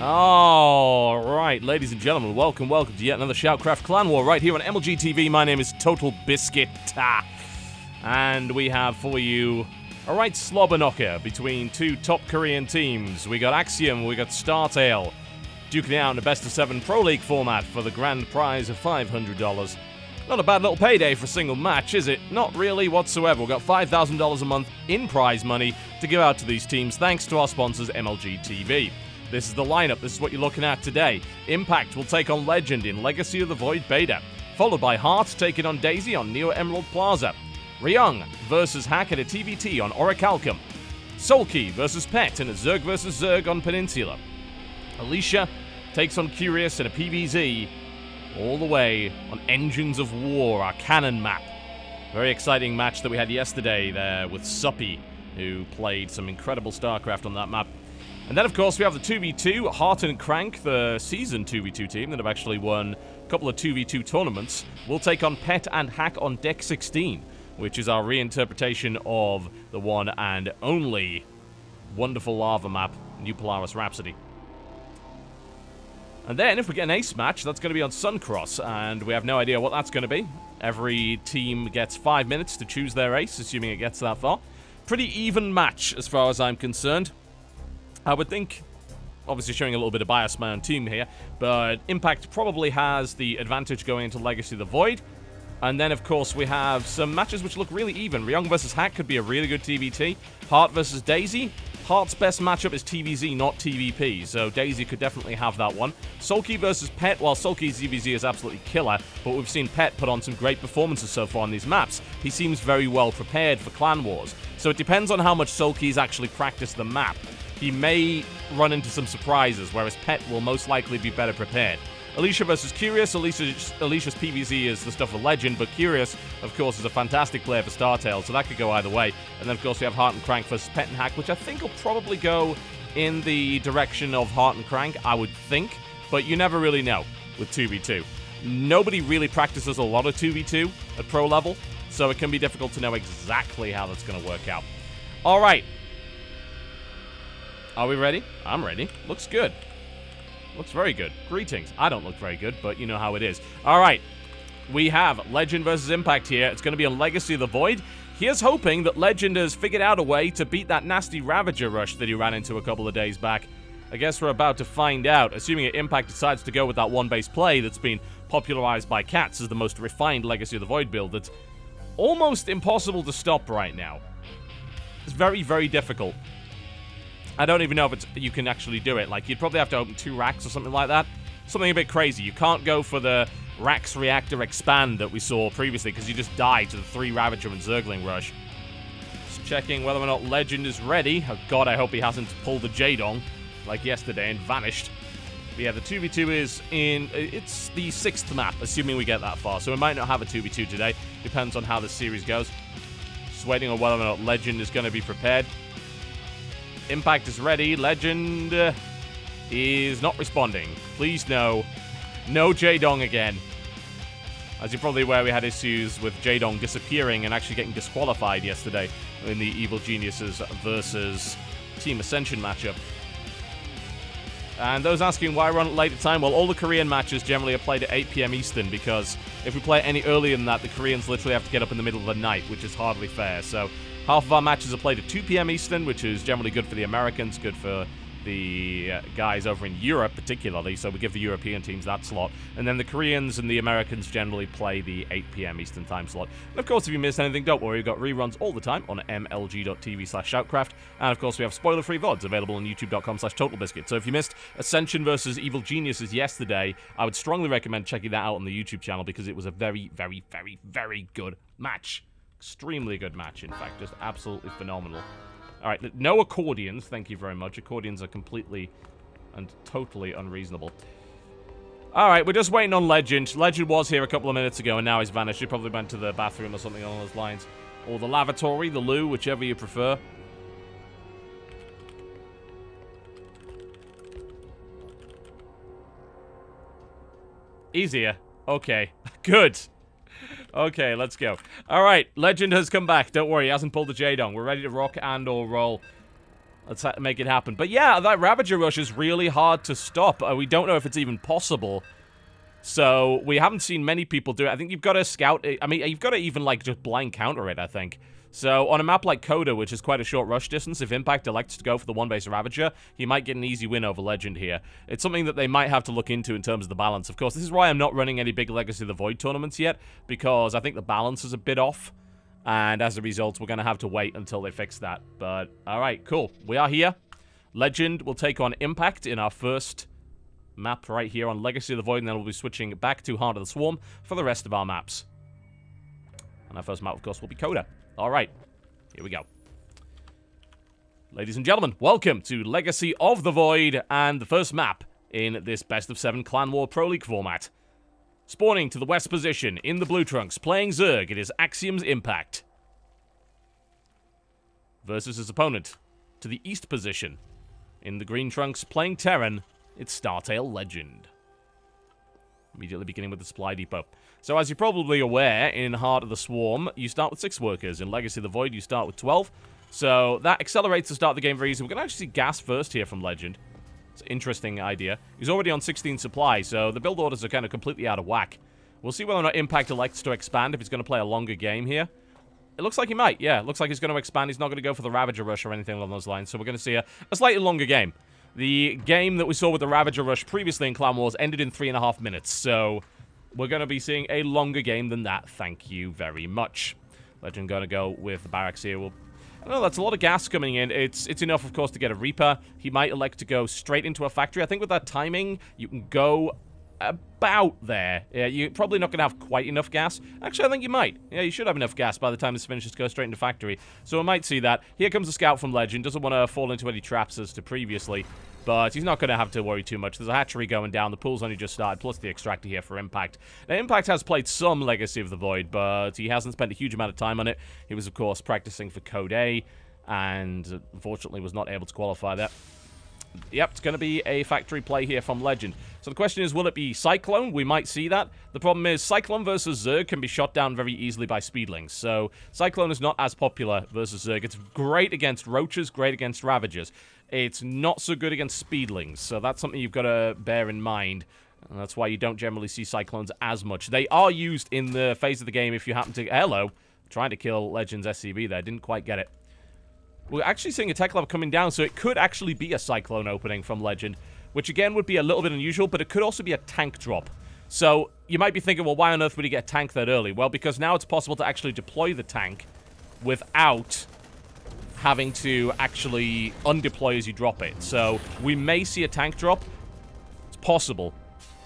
Alright, ladies and gentlemen, welcome to yet another SHOUTCraft Clan War right here on MLG TV. My name is TotalBiscuit. And we have for you a right slobber knocker between two top Korean teams. We got Axiom, we got Startale, duking it out in a best-of-7 Pro League format for the grand prize of $500. Not a bad little payday for a single match, is it? Not really whatsoever. We've got $5,000 a month in prize money to give out to these teams thanks to our sponsors MLG TV. This is the lineup. This is what you're looking at today. Impact will take on Legend in Legacy of the Void Beta, followed by Heart taking on Daisy on Neo Emerald Plaza. Ryung versus Hack at a TVT on Orichalcum. Sulky versus Pet in a Zerg versus Zerg on Peninsula. Alicia takes on Curious in a PvZ all the way on Engines of War, our cannon map. Very exciting match that we had yesterday there with Suppy, who played some incredible StarCraft on that map. And then, of course, we have the 2v2, Heart and Crank, the season 2v2 team that have actually won a couple of 2v2 tournaments. We'll take on Pet and Hack on Deck 16, which is our reinterpretation of the one and only wonderful lava map, New Polaris Rhapsody. And then, if we get an ace match, that's going to be on Suncross, and we have no idea what that's going to be. Every team gets 5 minutes to choose their ace, assuming it gets that far. Pretty even match, as far as I'm concerned. I would think, obviously showing a little bit of bias my own team here, but Impact probably has the advantage going into Legacy of the Void. And then, of course, we have some matches which look really even. Ryung versus Hack could be a really good TVT. Heart versus Daisy. Heart's best matchup is TVZ, not TVP, so Daisy could definitely have that one. Sulky versus Pet, while Sulky's TVZ is absolutely killer, but we've seen Pet put on some great performances so far on these maps. He seems very well prepared for Clan Wars, so it depends on how much Sulky's actually practiced the map. He may run into some surprises, whereas Pet will most likely be better prepared. Alicia versus Curious. Alicia's PvZ is the stuff of Legend, but Curious, of course, is a fantastic player for Startale, so that could go either way. And then, of course, we have Heart and Crank versus Pet and Hack, which I think will probably go in the direction of Heart and Crank, I would think, but you never really know with 2v2. Nobody really practices a lot of 2v2 at pro level, so it can be difficult to know exactly how that's going to work out. All right. Are we ready? I'm ready. Looks good. Looks very good. Greetings. I don't look very good, but you know how it is. All right. We have Legend versus Impact here. It's going to be a Legacy of the Void. Here's hoping that Legend has figured out a way to beat that nasty Ravager rush that he ran into a couple of days back. I guess we're about to find out, assuming Impact decides to go with that one-base play that's been popularized by Cats as the most refined Legacy of the Void build that's almost impossible to stop right now. It's very, very difficult. I don't even know if you can actually do it. Like, you'd probably have to open 2 racks or something like that. Something a bit crazy. You can't go for the Rax Reactor Expand that we saw previously because you just die to the 3 Ravager and Zergling rush. Just checking whether or not Legend is ready. Oh god, I hope he hasn't pulled the Jadong like yesterday and vanished. But yeah, the 2v2 is in... It's the 6th map, assuming we get that far. So we might not have a 2v2 today. Depends on how the series goes. Just waiting on whether or not Legend is going to be prepared. Impact is ready. Legend is not responding. Please no. No Jadong again. As you're probably aware, we had issues with Jadong disappearing and actually getting disqualified yesterday in the Evil Geniuses versus Team Ascension matchup. And those asking why run at later time, well, all the Korean matches generally are played at 8 PM Eastern because if we play any earlier than that, the Koreans literally have to get up in the middle of the night, which is hardly fair. So half of our matches are played at 2 PM Eastern, which is generally good for the Americans, good for the guys over in Europe particularly, so we give the European teams that slot. And then the Koreans and the Americans generally play the 8 PM Eastern time slot. And of course, if you missed anything, don't worry, we've got reruns all the time on mlg.tv/shoutcraft. And of course, we have spoiler-free VODs available on youtube.com/TotalBiscuit. So if you missed Ascension versus Evil Geniuses yesterday, I would strongly recommend checking that out on the YouTube channel because it was a very, very, very, very good match. Extremely good match, in fact. Just absolutely phenomenal. Alright, no accordions, thank you very much. Accordions are completely and totally unreasonable. Alright, we're just waiting on Legend. Legend was here a couple of minutes ago and now he's vanished. He probably went to the bathroom or something along those lines. Or the lavatory, the loo, whichever you prefer. Easier. Okay. Good. Okay, let's go. Alright, Legend has come back. Don't worry, he hasn't pulled the Jadong. We're ready to rock and or roll. Let's make it happen. But yeah, that Ravager rush is really hard to stop. We don't know if it's even possible. So, we haven't seen many people do it. I think you've got to scout it. I mean, you've got to even, like, just blind counter it, I think. So, on a map like Coda, which is quite a short rush distance, if Impact elects to go for the one-base Ravager, he might get an easy win over Legend here. It's something that they might have to look into in terms of the balance. Of course, this is why I'm not running any big Legacy of the Void tournaments yet, because I think the balance is a bit off. And as a result, we're going to have to wait until they fix that. But, alright, cool. We are here. Legend will take on Impact in our first map right here on Legacy of the Void, and then we'll be switching back to Heart of the Swarm for the rest of our maps. And our first map, of course, will be Coda. Alright, here we go. Ladies and gentlemen, welcome to Legacy of the Void, and the first map in this Best of 7 Clan War Pro League format. Spawning to the west position in the blue trunks, playing Zerg, it is Axiom's Impact. Versus his opponent to the east position in the green trunks, playing Terran, it's Startale Legend. Immediately beginning with the supply depot. So as you're probably aware, in Heart of the Swarm, you start with 6 workers. In Legacy of the Void, you start with 12. So that accelerates the start of the game very easily. We're going to actually see gas first here from Legend. It's an interesting idea. He's already on 16 supply, so the build orders are kind of completely out of whack. We'll see whether or not Impact elects to expand, if he's going to play a longer game here. It looks like he might, yeah. It looks like he's going to expand. He's not going to go for the Ravager Rush or anything along those lines, so we're going to see a slightly longer game. The game that we saw with the Ravager Rush previously in Clan Wars ended in 3.5 minutes, so we're going to be seeing a longer game than that. Thank you very much. Legend going to go with the barracks here. I don't know, that's a lot of gas coming in. It's enough, of course, to get a Reaper. He might elect to go straight into a factory. I think with that timing, you can go about there. Yeah, you're probably not going to have quite enough gas. Actually, I think you might. Yeah, you should have enough gas by the time this finishes to go straight into factory. So we might see that. Here comes a scout from Legend. Doesn't want to fall into any traps as to previously. But he's not going to have to worry too much. There's a hatchery going down. The pool's only just started, plus the extractor here for Impact. Now, Impact has played some Legacy of the Void, but he hasn't spent a huge amount of time on it. He was, of course, practicing for Code A, and unfortunately was not able to qualify that. Yep, it's going to be a factory play here from Legend. So the question is, will it be Cyclone? We might see that. The problem is, Cyclone versus Zerg can be shot down very easily by Speedlings. So Cyclone is not as popular versus Zerg. It's great against Roaches, great against Ravagers. It's not so good against Speedlings. So that's something you've got to bear in mind. And that's why you don't generally see Cyclones as much. They are used in the phase of the game if you happen to... Hello. Trying to kill Legend's SCV there. Didn't quite get it. We're actually seeing a tech lab coming down, so it could actually be a Cyclone opening from Legend, which again would be a little bit unusual, but it could also be a tank drop. So you might be thinking, well, why on earth would he get a tank that early? Well, because now it's possible to actually deploy the tank without having to actually undeploy as you drop it. So we may see a tank drop. It's possible.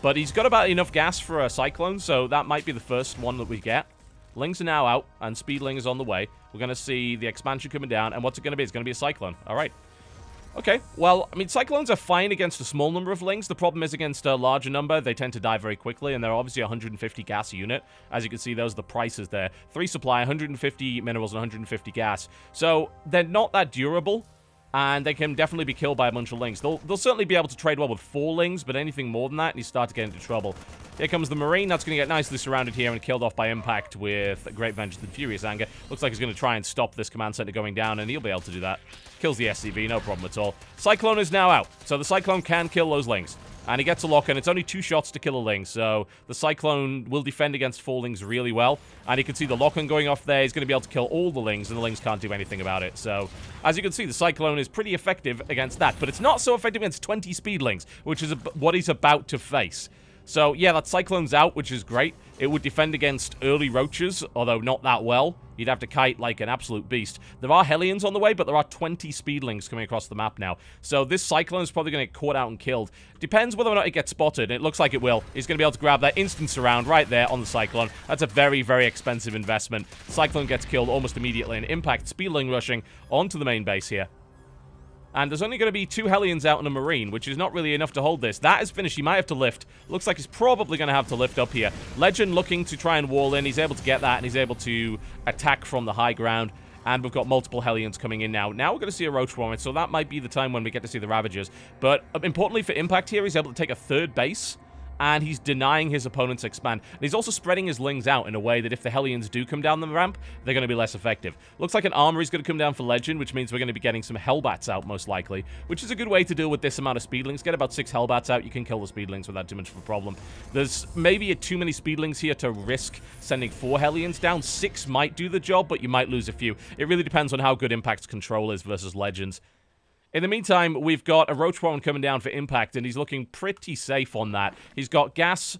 But he's got about enough gas for a Cyclone, so that might be the first one that we get. Lings are now out, and Speedling is on the way. We're going to see the expansion coming down, and what's it going to be? It's going to be a Cyclone. All right. Okay, well, I mean, Cyclones are fine against a small number of Lings. The problem is against a larger number, they tend to die very quickly, and they're obviously 150 gas a unit. As you can see, those are the prices there. 3 supply, 150 minerals, and 150 gas. So they're not that durable, and they can definitely be killed by a bunch of Lings. They'll certainly be able to trade well with 4 Lings, but anything more than that, and you start to get into trouble. Here comes the Marine. That's going to get nicely surrounded here and killed off by Impact with Great Vengeance and Furious Anger. Looks like he's going to try and stop this command center going down, and he'll be able to do that. Kills the SCV, no problem at all. Cyclone is now out, so the Cyclone can kill those Lings. And he gets a lock, and it's only 2 shots to kill a Ling, so the Cyclone will defend against 4 Lings really well. And you can see the lock-on going off there. He's going to be able to kill all the Lings, and the Lings can't do anything about it. So, as you can see, the Cyclone is pretty effective against that, but it's not so effective against 20 Speedlings, which is what he's about to face. So, yeah, that Cyclone's out, which is great. It would defend against early Roaches, although not that well. You'd have to kite like an absolute beast. There are Hellions on the way, but there are 20 Speedlings coming across the map now. So this Cyclone is probably going to get caught out and killed. Depends whether or not it gets spotted. It looks like it will. He's going to be able to grab that instant surround right there on the Cyclone. That's a very, very expensive investment. Cyclone gets killed almost immediately, and Impact Speedling rushing onto the main base here. And there's only going to be 2 Hellions out and a Marine, which is not really enough to hold this. That is finished. He might have to lift. Looks like he's probably going to have to lift up here. Legend looking to try and wall in. He's able to get that, and he's able to attack from the high ground. And we've got multiple Hellions coming in now. Now we're going to see a Roach Warren, so that might be the time when we get to see the Ravagers. But importantly for Impact here, he's able to take a 3rd base and he's denying his opponent's expand. And he's also spreading his Lings out in a way that if the Hellions do come down the ramp, they're going to be less effective. Looks like an Armory is going to come down for Legend, which means we're going to be getting some Hellbats out, most likely, which is a good way to deal with this amount of Speedlings. Get about 6 Hellbats out, you can kill the Speedlings without too much of a problem. There's maybe too many Speedlings here to risk sending 4 Hellions down. 6 might do the job, but you might lose a few. It really depends on how good Impact's control is versus Legends. In the meantime, we've got a Roach Warren coming down for Impact, and he's looking pretty safe on that. He's got gas,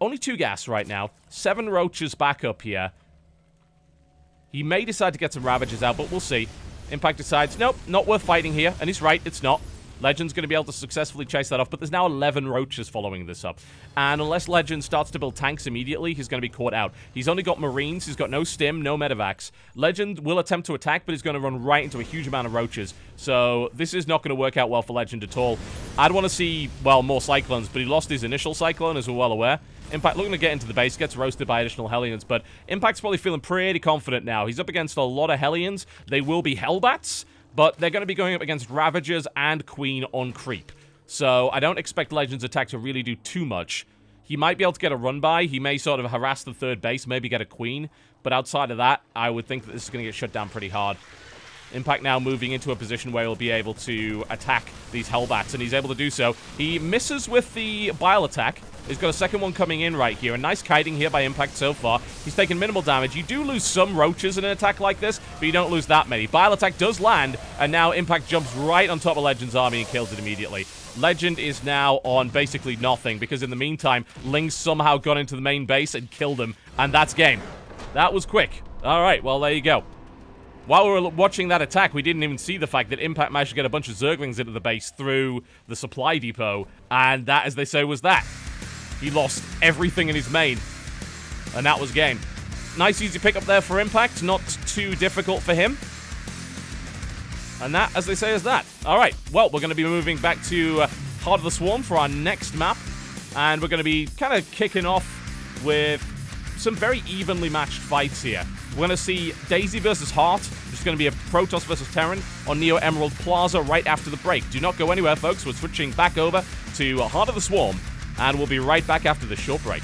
only 2 gas right now, 7 Roaches back up here. He may decide to get some Ravagers out, but we'll see. Impact decides, nope, not worth fighting here, and he's right, it's not. Legend's going to be able to successfully chase that off, but there's now 11 Roaches following this up. And unless Legend starts to build tanks immediately, he's going to be caught out. He's only got Marines, he's got no Stim, no Medivacs. Legend will attempt to attack, but he's going to run right into a huge amount of Roaches. So this is not going to work out well for Legend at all. I'd want to see, well, more Cyclones, but he lost his initial Cyclone, as we're well aware. Impact looking to get into the base, gets roasted by additional Hellions, but Impact's probably feeling pretty confident now. He's up against a lot of Hellions. They will be Hellbats, but they're going to be going up against Ravagers and Queen on creep. So I don't expect Legend's attack to really do too much. He might be able to get a run by. He may sort of harass the third base, maybe get a Queen. But outside of that, I would think that this is going to get shut down pretty hard. Impact now moving into a position where he'll be able to attack these Hellbats, and he's able to do so. He misses with the Bile attack. He's got a second one coming in right here. A nice kiting here by Impact so far. He's taken minimal damage. You do lose some Roaches in an attack like this, but you don't lose that many. Bile attack does land, and now Impact jumps right on top of Legend's army and kills it immediately. Legend is now on basically nothing, because in the meantime, Ling somehow got into the main base and killed him, and that's game. That was quick. All right, well, there you go. While we were watching that attack, we didn't even see the fact that Impact managed to get a bunch of Zerglings into the base through the supply depot, and that, as they say, was that. He lost everything in his main, and that was game. Nice easy pickup there for Impact, not too difficult for him. And that, as they say, is that. Alright, well, we're going to be moving back to Heart of the Swarm for our next map, and we're going to be kind of kicking off with some very evenly matched fights here. We're going to see Daisy versus Heart, which is going to be a Protoss versus Terran on Neo Emerald Plaza right after the break. Do not go anywhere, folks. We're switching back over to Heart of the Swarm, and we'll be right back after this short break.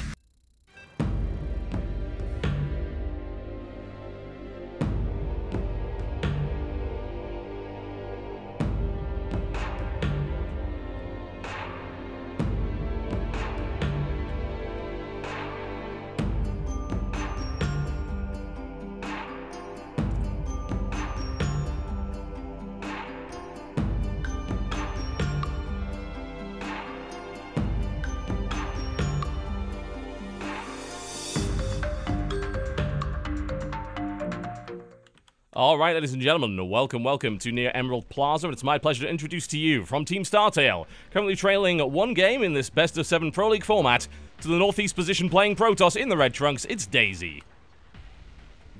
Alright, ladies and gentlemen, welcome to Neo Emerald Plaza, and it's my pleasure to introduce to you from Team Startale, currently trailing 1 game in this best of 7 Pro League format, to the northeast position playing Protoss in the red trunks, it's Daisy.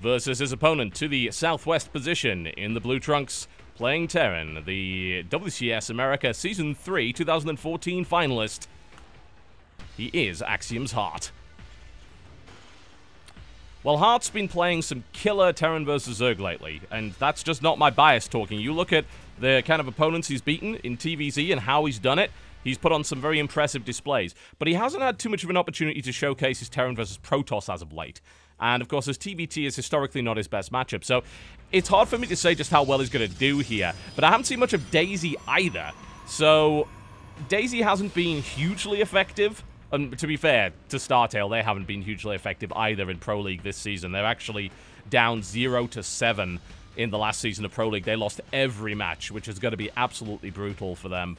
Versus his opponent to the southwest position in the blue trunks, playing Terran, the WCS America Season 3 2014 finalist. He is Axiom's Heart. Well, Heart's been playing some killer Terran versus Zerg lately, and that's just not my bias talking. You look at the kind of opponents he's beaten in TVZ and how he's done it, he's put on some very impressive displays. But he hasn't had too much of an opportunity to showcase his Terran versus Protoss as of late. And, of course, his TVT is historically not his best matchup, so it's hard for me to say just how well he's going to do here. But I haven't seen much of Daisy either, so Daisy hasn't been hugely effective. And to be fair, to Startale, they haven't been hugely effective either in Pro League this season. They're actually down 0-7 in the last season of Pro League. They lost every match, which is going to be absolutely brutal for them.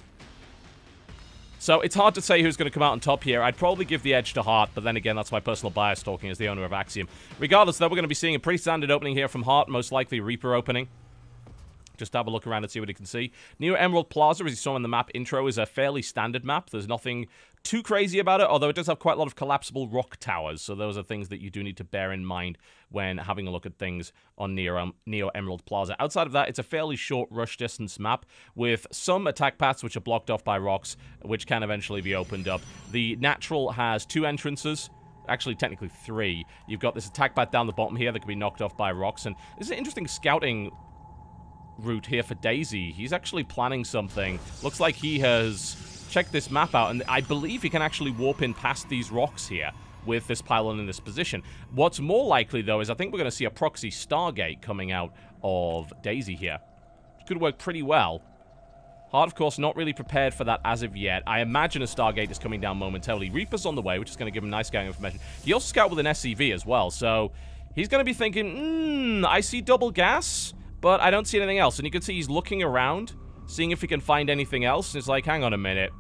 So it's hard to say who's going to come out on top here. I'd probably give the edge to Heart, but then again, that's my personal bias talking as the owner of Axiom. Regardless, though, we're going to be seeing a pretty standard opening here from Heart, most likely Reaper opening. Just have a look around and see what you can see. Neo Emerald Plaza, as you saw in the map intro, is a fairly standard map. There's nothing too crazy about it, although it does have quite a lot of collapsible rock towers, so those are things that you do need to bear in mind when having a look at things on Neo Emerald Plaza. Outside of that, it's a fairly short rush distance map with some attack paths which are blocked off by rocks, which can eventually be opened up. The natural has 2 entrances. Actually, technically 3. You've got this attack path down the bottom here that can be knocked off by rocks, and this is an interesting scouting route here for Daisy. He's actually planning something. Looks like he has check this map out, and I believe he can actually warp in past these rocks here with this pylon in this position. What's more likely, though, is I think we're going to see a proxy Stargate coming out of Daisy here. Which could work pretty well. Hard, of course, not really prepared for that as of yet. I imagine a Stargate is coming down momentarily. Reaper's on the way, which is going to give him nice scouting information. He also scout with an SCV as well, so he's going to be thinking, I see double gas, but I don't see anything else. And you can see he's looking around, seeing if he can find anything else. And it's like, hang on a minute.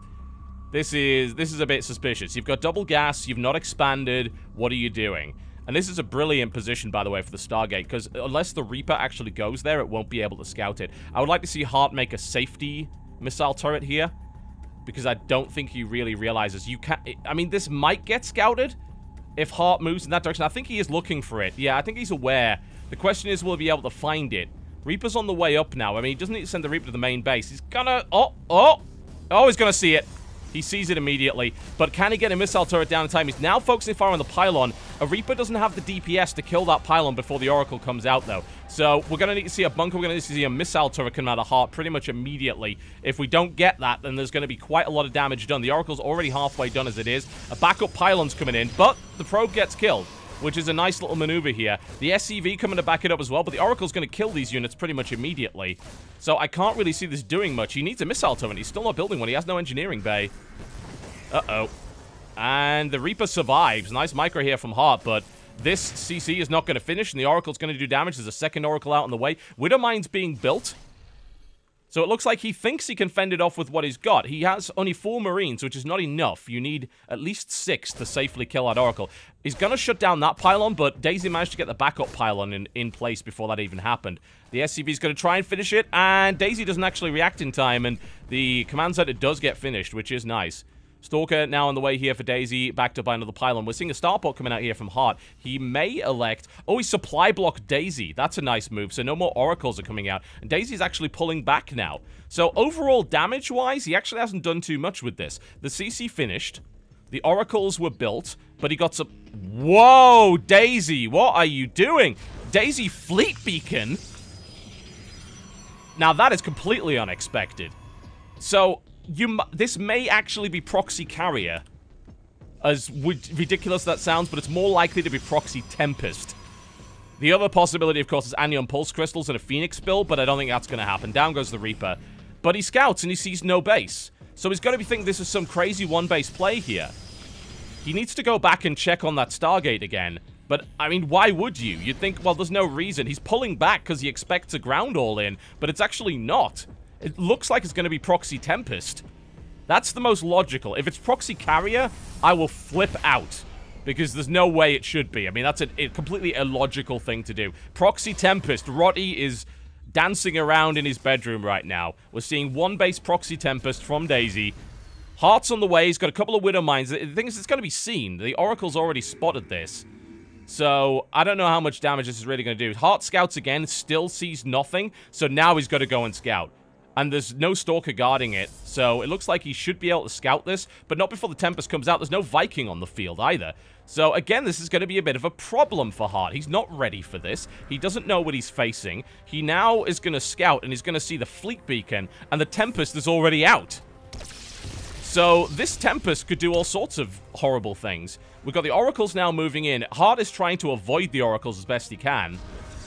This is a bit suspicious. You've got double gas, you've not expanded. What are you doing? And this is a brilliant position, by the way, for the Stargate, because unless the Reaper actually goes there, it won't be able to scout it. I would like to see Hart make a safety missile turret here, because I don't think he really realizes you can't... I mean, this might get scouted if Hart moves in that direction. I think he is looking for it. Yeah, I think he's aware. The question is, will he be able to find it? Reaper's on the way up now. I mean, he doesn't need to send the Reaper to the main base. He's gonna... Oh, he's gonna see it. He sees it immediately, but can he get a missile turret down in time? He's now focusing fire on the pylon. A Reaper doesn't have the DPS to kill that pylon before the Oracle comes out, though. So we're going to need to see a bunker. We're going to need to see a missile turret come out of Heart pretty much immediately. If we don't get that, then there's going to be quite a lot of damage done. The Oracle's already halfway done as it is. A backup pylon's coming in, but the probe gets killed, which is a nice little maneuver here. The SCV coming to back it up as well, but the Oracle's going to kill these units pretty much immediately. So I can't really see this doing much. He needs a missile turret. He's still not building one. He has no engineering bay. Uh-oh. And the Reaper survives. Nice micro here from Hart, but this CC is not going to finish, and the Oracle's going to do damage. There's a second Oracle out on the way. Widowmine's being built. So it looks like he thinks he can fend it off with what he's got. He has only 4 Marines, which is not enough. You need at least 6 to safely kill that Oracle. He's going to shut down that pylon, but Daisy managed to get the backup pylon in place before that even happened. The SCV's going to try and finish it, and Daisy doesn't actually react in time, and the command center does get finished, which is nice. Stalker now on the way here for Daisy, backed up by another pylon. We're seeing a starport coming out here from Hart. He may elect... Oh, he supply blocked Daisy. That's a nice move, so no more Oracles are coming out. And Daisy's actually pulling back now. So overall, damage-wise, he actually hasn't done too much with this. The CC finished. The Oracles were built, but he got some... Whoa, Daisy, what are you doing? Daisy Fleet Beacon? Now, that is completely unexpected. So... this may actually be Proxy Carrier, as ridiculous that sounds, but it's more likely to be Proxy Tempest. The other possibility, of course, is Anion Pulse Crystals and a Phoenix build, but I don't think that's going to happen. Down goes the Reaper. But he scouts and he sees no base. So he's got to be thinking this is some crazy one-base play here. He needs to go back and check on that Stargate again. But, I mean, why would you? You'd think, well, there's no reason. He's pulling back because he expects a ground all-in, but it's actually not. It looks like it's going to be Proxy Tempest. That's the most logical. If it's Proxy Carrier, I will flip out. Because there's no way it should be. I mean, that's a completely illogical thing to do. Proxy Tempest. Roddy is dancing around in his bedroom right now. We're seeing one base Proxy Tempest from Daisy. Heart's on the way. He's got a couple of Widow Mines. The thing is, it's going to be seen. The Oracle's already spotted this. So, I don't know how much damage this is really going to do. Heart scouts again, still sees nothing. So now he's got to go and scout. And there's no Stalker guarding it, so it looks like he should be able to scout this, but not before the Tempest comes out. There's no Viking on the field either. So, again, this is going to be a bit of a problem for Hart. He's not ready for this. He doesn't know what he's facing. He now is going to scout, and he's going to see the Fleet Beacon, and the Tempest is already out. So, this Tempest could do all sorts of horrible things. We've got the Oracles now moving in. Hart is trying to avoid the Oracles as best he can.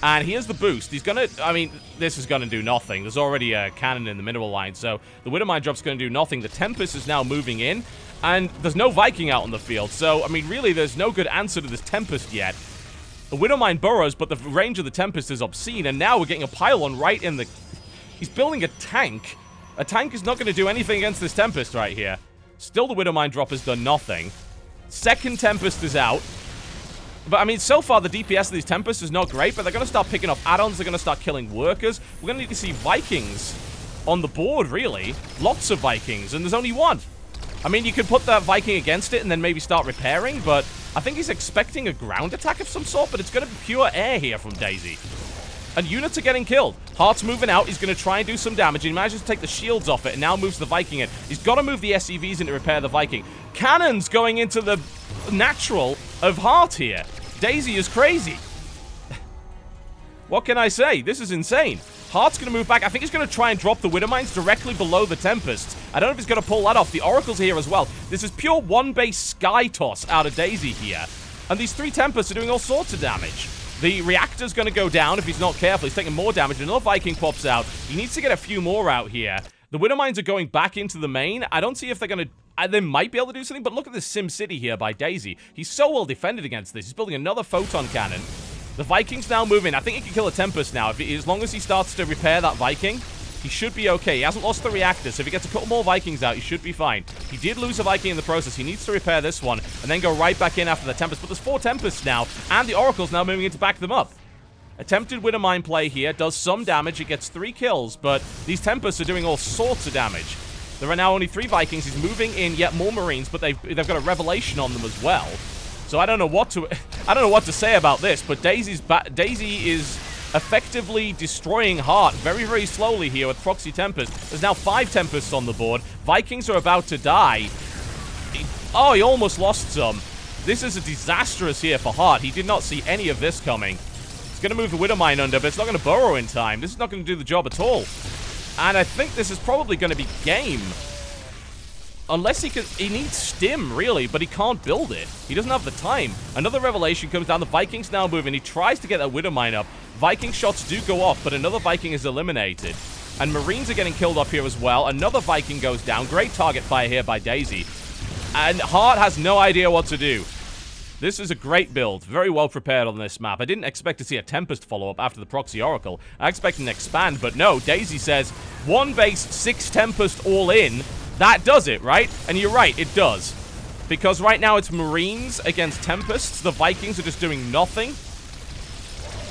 And here's the boost. He's gonna... I mean, this is gonna do nothing. There's already a cannon in the mineral line, so the Widowmine drop's gonna do nothing. The Tempest is now moving in, and there's no Viking out on the field. So, I mean, really, there's no good answer to this Tempest yet. The Widowmine burrows, but the range of the Tempest is obscene, and now we're getting a pylon right in the... He's building a tank. A tank is not gonna do anything against this Tempest right here. Still, the Widowmine drop has done nothing. Second Tempest is out. But, I mean, so far, the DPS of these Tempests is not great, but they're going to start picking up add-ons. They're going to start killing workers. We're going to need to see Vikings on the board, really. Lots of Vikings, and there's only one. I mean, you could put that Viking against it and then maybe start repairing, but I think he's expecting a ground attack of some sort, but it's going to be pure air here from Daisy. And units are getting killed. Heart's moving out. He's going to try and do some damage. He manages to take the shields off it and now moves the Viking in. He's got to move the SCVs in to repair the Viking. Cannons going into the natural of Hart here. Daisy is crazy. What can I say? This is insane. Heart's going to move back. I think he's going to try and drop the Widow Mines directly below the Tempests. I don't know if he's going to pull that off. The Oracle's here as well. This is pure one-base Sky Toss out of Daisy here. And these 3 Tempests are doing all sorts of damage. The Reactor's going to go down if he's not careful. He's taking more damage. Another Viking pops out. He needs to get a few more out here. The Widow Mines are going back into the main. I don't see if they're going to... They might be able to do something, but look at this Sim City here by Daisy. He's so well defended against this. He's building another Photon Cannon. The Viking's now moving. I think he can kill a Tempest now. As long as he starts to repair that Viking, he should be okay. He hasn't lost the Reactor, so if he gets a couple more Vikings out, he should be fine. He did lose a Viking in the process. He needs to repair this one, and then go right back in after the Tempest. But there's 4 Tempests now, and the Oracle's now moving in to back them up. Attempted Widow Mine play here. Does some damage. It gets 3 kills, but these Tempests are doing all sorts of damage. There are now only 3 Vikings. He's moving in yet more Marines, but they've got a Revelation on them as well. So I don't know what to say about this, but Daisy is effectively destroying Heart very, very slowly here with Proxy Tempest. There's now 5 Tempests on the board. Vikings are about to die. Oh, he almost lost some. This is a disastrous here for Heart. He did not see any of this coming. It's going to move the Widow Mine under, but it's not going to burrow in time. This is not going to do the job at all. And I think this is probably going to be game. Unless he needs Stim, really, but he can't build it. He doesn't have the time. Another Revelation comes down. The Viking's now moving. He tries to get that Widow Mine up. Viking shots do go off, but another Viking is eliminated. And Marines are getting killed off here as well. Another Viking goes down. Great target fire here by Daisy. And Heart has no idea what to do. This is a great build. Very well prepared on this map. I didn't expect to see a Tempest follow-up after the Proxy Oracle. I expected an expand, but no. Daisy says, 1 base, 6 Tempest all in. That does it, right? And you're right, it does. Because right now it's Marines against Tempests. The Vikings are just doing nothing.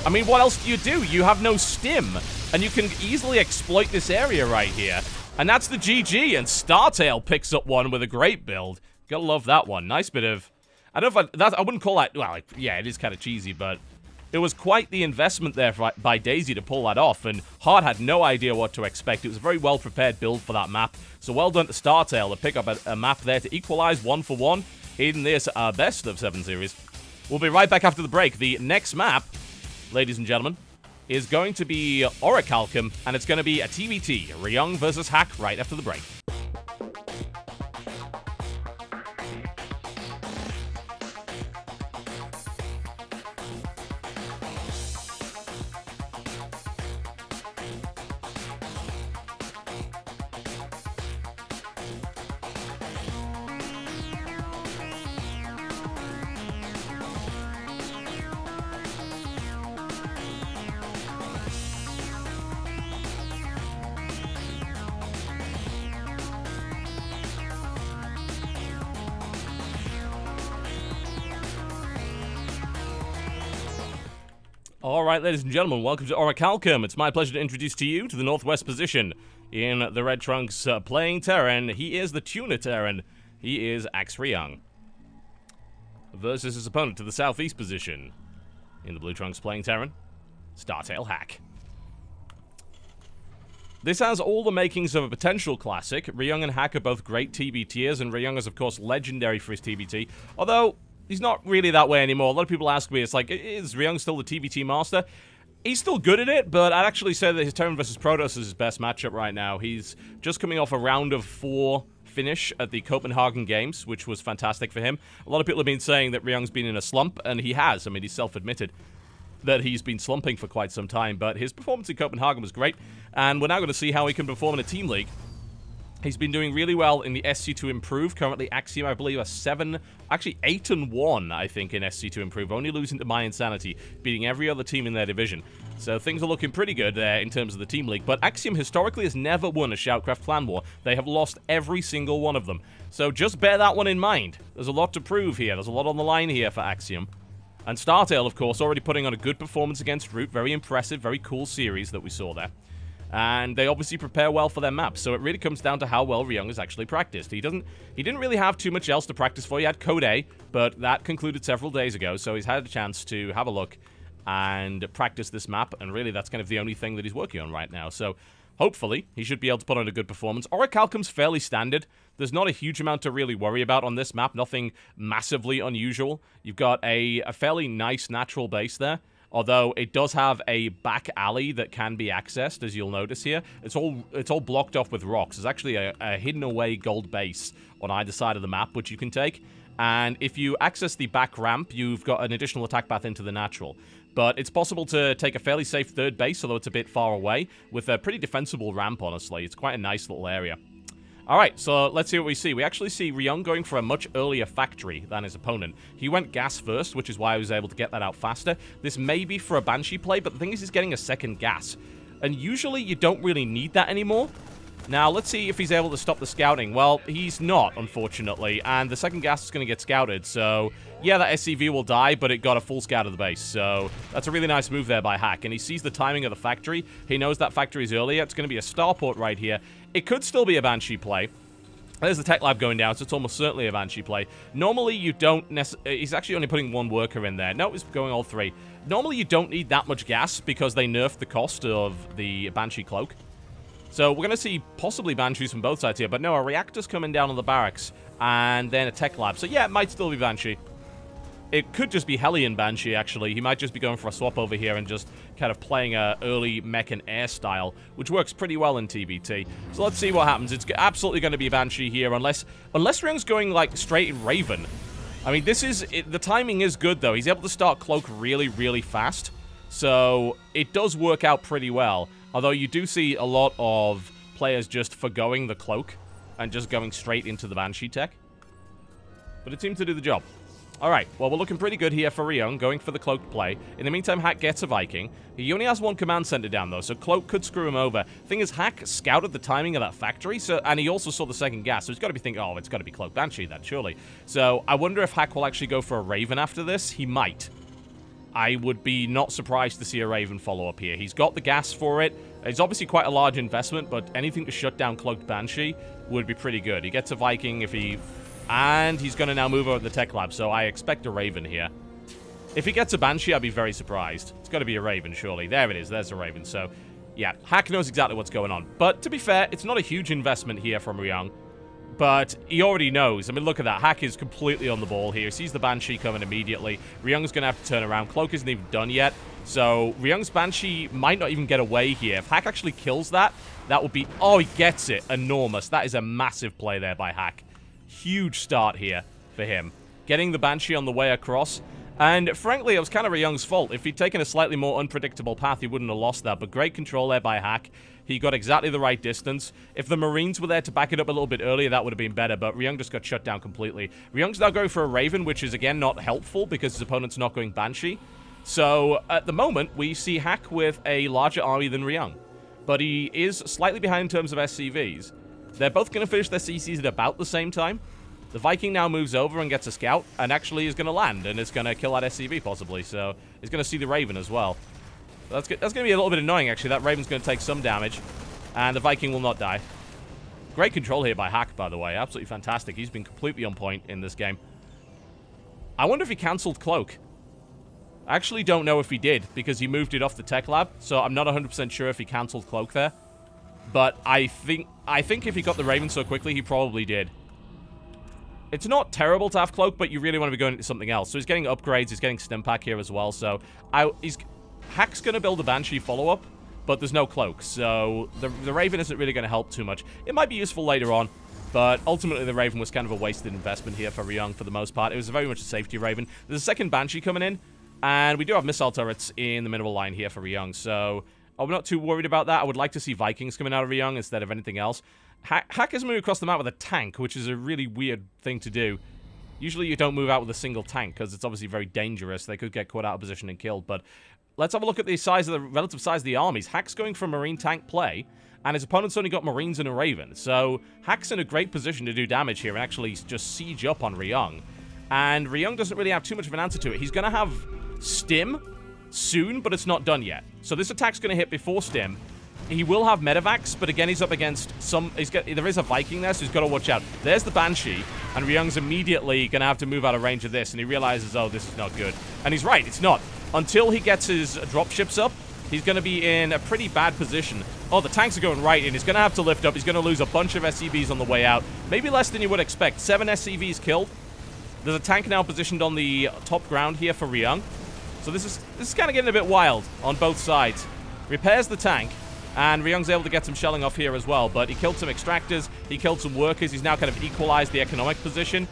I mean, what else do you do? You have no Stim. And you can easily exploit this area right here. And that's the GG. And Startale picks up one with a great build. Gotta love that one. Nice bit of... I don't know if I wouldn't call that... Well, yeah, it is kind of cheesy, but... It was quite the investment there by Daisy to pull that off, and Heart had no idea what to expect. It was a very well-prepared build for that map, so well done to Startale to pick up a map there to equalize 1-for-1 in this best of 7 series. We'll be right back after the break. The next map, ladies and gentlemen, is going to be Orichalcum, and it's going to be a TBT, Ryung versus Hack, right after the break. Alright, ladies and gentlemen, welcome to Orichalcum. It's my pleasure to introduce to you to the northwest position in the Red Trunks playing Terran. He is the Tuner Terran. He is Ryung. Versus his opponent to the southeast position in the Blue Trunks playing Terran, Startale Hack. This has all the makings of a potential classic. Ryung and Hack are both great TBTers, and Ryung is, of course, legendary for his TBT. Although, he's not really that way anymore. A lot of people ask me, it's like, is Ryung still the TBT master? He's still good at it, but I'd actually say that his Terran versus Protoss is his best matchup right now. He's just coming off a round of 4 finish at the Copenhagen Games, which was fantastic for him. A lot of people have been saying that Ryung's been in a slump, and he has. I mean, he's self-admitted that he's been slumping for quite some time, but his performance in Copenhagen was great, and we're now going to see how he can perform in a team league. He's been doing really well in the SC2 Improve. Currently, Axiom, I believe, are 8-1, I think, in SC2 Improve. Only losing to My Insanity, beating every other team in their division. So things are looking pretty good there in terms of the team league. But Axiom historically has never won a SHOUTCraft Clan War. They have lost every single one of them. So just bear that one in mind. There's a lot to prove here. There's a lot on the line here for Axiom. And Startale, of course, already putting on a good performance against Root. Very impressive, very cool series that we saw there. And they obviously prepare well for their maps, so it really comes down to how well Ryung has actually practiced. He didn't really have too much else to practice for. He had Code A, but that concluded several days ago, so he's had a chance to have a look and practice this map, and really that's kind of the only thing that he's working on right now. So hopefully he should be able to put on a good performance. Orichalcum's fairly standard. There's not a huge amount to really worry about on this map, nothing massively unusual. You've got a fairly nice natural base there. Although it does have a back alley that can be accessed, as you'll notice here. It's all blocked off with rocks. There's actually a hidden away gold base on either side of the map, which you can take. And if you access the back ramp, you've got an additional attack path into the natural. But it's possible to take a fairly safe third base, although it's a bit far away, with a pretty defensible ramp, honestly. It's quite a nice little area. Alright, so let's see what we see. We actually see Ryung going for a much earlier factory than his opponent. He went gas first, which is why I was able to get that out faster. This may be for a Banshee play, but the thing is he's getting a second gas. And usually you don't really need that anymore. Now, let's see if he's able to stop the scouting. Well, he's not, unfortunately, and the second gas is going to get scouted, so yeah, that SCV will die, but it got a full scout of the base, so that's a really nice move there by Hack, and he sees the timing of the factory. He knows that factory is earlier. It's going to be a starport right here. It could still be a Banshee play. There's the tech lab going down, so it's almost certainly a Banshee play. Normally, you don't necessarily... He's actually only putting one worker in there. No, he's going all three. Normally, you don't need that much gas because they nerfed the cost of the Banshee cloak. So we're going to see possibly Banshees from both sides here. But no, a reactor's coming down on the barracks. And then a tech lab. So yeah, it might still be Banshee. It could just be Hellion Banshee, actually. He might just be going for a swap over here and just kind of playing a early mech and air style, which works pretty well in TBT. So let's see what happens. It's absolutely going to be Banshee here, unless Ryung's going, like, straight in Raven. I mean, the timing is good, though. He's able to start Cloak really, really fast. So it does work out pretty well. Although you do see a lot of players just forgoing the Cloak and just going straight into the Banshee tech. But it seems to do the job. Alright, well, we're looking pretty good here for Ryung, going for the Cloak play. In the meantime, Hack gets a Viking. He only has one command center down, though, so Cloak could screw him over. Thing is, Hack scouted the timing of that factory, and he also saw the second gas, so he's got to be thinking, oh, it's got to be Cloak Banshee then, surely. So I wonder if Hack will actually go for a Raven after this. He might. I would be not surprised to see a Raven follow up here. He's got the gas for it. It's obviously quite a large investment, but anything to shut down Cloaked Banshee would be pretty good. He gets a Viking if he... And he's going to now move over to the tech lab, so I expect a Raven here. If he gets a Banshee, I'd be very surprised. It's got to be a Raven, surely. There it is. There's a Raven. So, yeah, Hack knows exactly what's going on. But to be fair, it's not a huge investment here from Ryung. But he already knows. I mean, look at that. Hack is completely on the ball here. He sees the Banshee coming immediately. Ryung's going to have to turn around. Cloak isn't even done yet. So, Ryung's Banshee might not even get away here. If Hack actually kills that, that would be... Oh, he gets it. Enormous. That is a massive play there by Hack. Huge start here for him. Getting the Banshee on the way across. And frankly, it was kind of Ryung's fault. If he'd taken a slightly more unpredictable path, he wouldn't have lost that. But great control there by Hack. He got exactly the right distance. If the Marines were there to back it up a little bit earlier, that would have been better. But Ryung just got shut down completely. Ryung's now going for a Raven, which is, again, not helpful because his opponent's not going Banshee. So, at the moment, we see Hack with a larger army than Ryung. But he is slightly behind in terms of SCVs. They're both going to finish their CCs at about the same time. The Viking now moves over and gets a scout, and actually is going to land, and it's going to kill that SCV, possibly. So, he's going to see the Raven as well. That's going to be a little bit annoying, actually. That Raven's going to take some damage, and the Viking will not die. Great control here by Hack, by the way. Absolutely fantastic. He's been completely on point in this game. I wonder if he cancelled Cloak. I actually don't know if he did, because he moved it off the tech lab, so I'm not 100% sure if he cancelled Cloak there. But I think if he got the Raven so quickly, he probably did. It's not terrible to have Cloak, but you really want to be going into something else. So he's getting upgrades, he's getting Stim Pack here as well, so... Hack's going to build a Banshee follow-up, but there's no Cloak, so the Raven isn't really going to help too much. It might be useful later on, but ultimately the Raven was kind of a wasted investment here for Ryung for the most part. It was very much a safety Raven. There's a second Banshee coming in, and we do have missile turrets in the mineral line here for Ryung, so... I'm not too worried about that. I would like to see Vikings coming out of Ryung instead of anything else. Hack is moving across the map with a tank, which is a really weird thing to do. Usually you don't move out with a single tank, because it's obviously very dangerous. They could get caught out of position and killed, but let's have a look at the size of the relative size of the armies. Hack's going for Marine tank play, and his opponent's only got Marines and a Raven. So Hack's in a great position to do damage here and actually just siege up on Ryung. And Ryung doesn't really have too much of an answer to it. He's going to have Stim soon, but it's not done yet. So this attack's going to hit before Stim. He will have Medivacs, but again, he's up against some... there is a Viking there, so he's got to watch out. There's the Banshee, and Ryung's immediately going to have to move out of range of this, and he realizes, oh, this is not good. And he's right, it's not. Until he gets his dropships up, he's going to be in a pretty bad position. Oh, the tanks are going right in. He's going to have to lift up. He's going to lose a bunch of SCVs on the way out. Maybe less than you would expect. 7 SCVs killed. There's a tank now positioned on the top ground here for Ryung. So this is kind of getting a bit wild on both sides. Repairs the tank, and Ryung's able to get some shelling off here as well, but he killed some extractors, he killed some workers, he's now kind of equalized the economic position.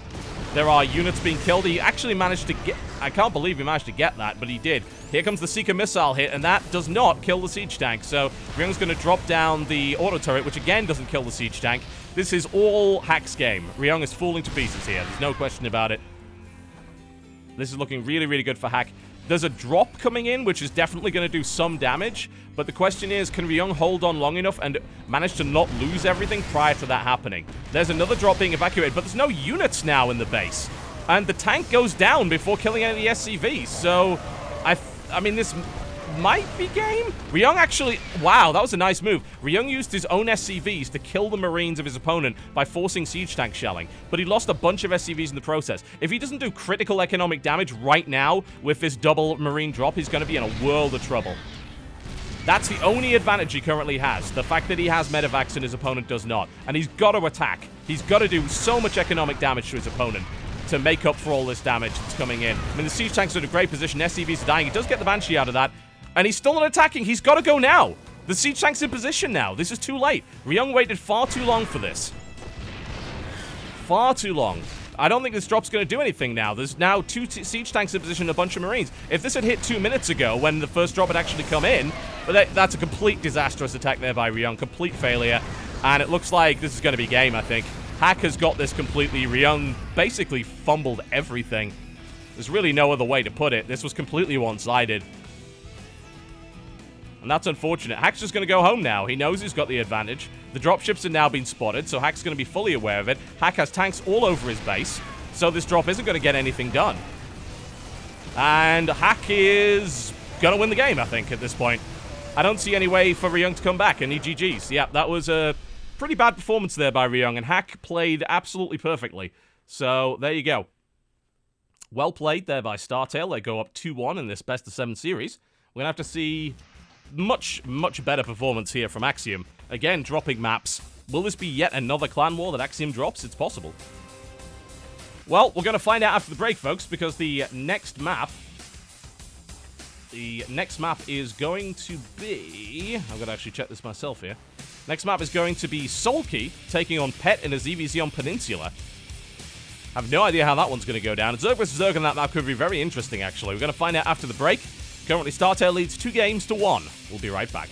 There are units being killed. He actually managed to get... I can't believe he managed to get that, but he did. Here comes the Seeker missile hit, and that does not kill the siege tank. So Ryung's going to drop down the auto turret, which again doesn't kill the siege tank. This is all Hack's game. Ryung is falling to pieces here. There's no question about it. This is looking really, really good for Hack. There's a drop coming in, which is definitely going to do some damage. But the question is, can Ryung hold on long enough and manage to not lose everything prior to that happening? There's another drop being evacuated, but there's no units now in the base. And the tank goes down before killing any of the SCVs. So, I mean, this might be game. Ryung actually... Wow, that was a nice move. Ryung used his own SCVs to kill the Marines of his opponent by forcing siege tank shelling. But he lost a bunch of SCVs in the process. If he doesn't do critical economic damage right now with this double Marine drop, he's going to be in a world of trouble. That's the only advantage he currently has. The fact that he has medevacs and his opponent does not. And he's got to attack. He's got to do so much economic damage to his opponent to make up for all this damage that's coming in. I mean, the siege tank's in a great position. SCVs are dying. He does get the Banshee out of that. And he's still not attacking. He's got to go now. The siege tank's in position now. This is too late. Ryung waited far too long for this. Far too long. I don't think this drop's going to do anything now. There's now two siege tanks in position and a bunch of Marines. If this had hit 2 minutes ago when the first drop had actually come in, but that's a complete disastrous attack there by Ryung. Complete failure. And it looks like this is going to be game, I think. Hack has got this completely. Ryung basically fumbled everything. There's really no other way to put it. This was completely one-sided. And that's unfortunate. Hack's just going to go home now. He knows he's got the advantage. The dropships have now been spotted, so Hack's going to be fully aware of it. Hack has tanks all over his base, so this drop isn't going to get anything done. And Hack is going to win the game, I think, at this point. I don't see any way for Ryung to come back, and he GG's. Yeah, that was a pretty bad performance there by Ryung, and Hack played absolutely perfectly. So, there you go. Well played there by Startale. They go up 2-1 in this best-of-7 series. We're going to have to see... much better performance here from Axiom. Again, dropping maps. Will this be yet another clan war that Axiom drops? It's possible. Well, we're going to find out after the break, folks, because the next map is going to be... I'm going to actually check this myself here. Next map is going to be Solkey taking on Pet in a ZVZ on Peninsula. I have no idea how that one's going to go down. Zerg vs. Zerg on that map could be very interesting, actually. We're going to find out after the break. Currently, Startale leads 2 games to 1. We'll be right back.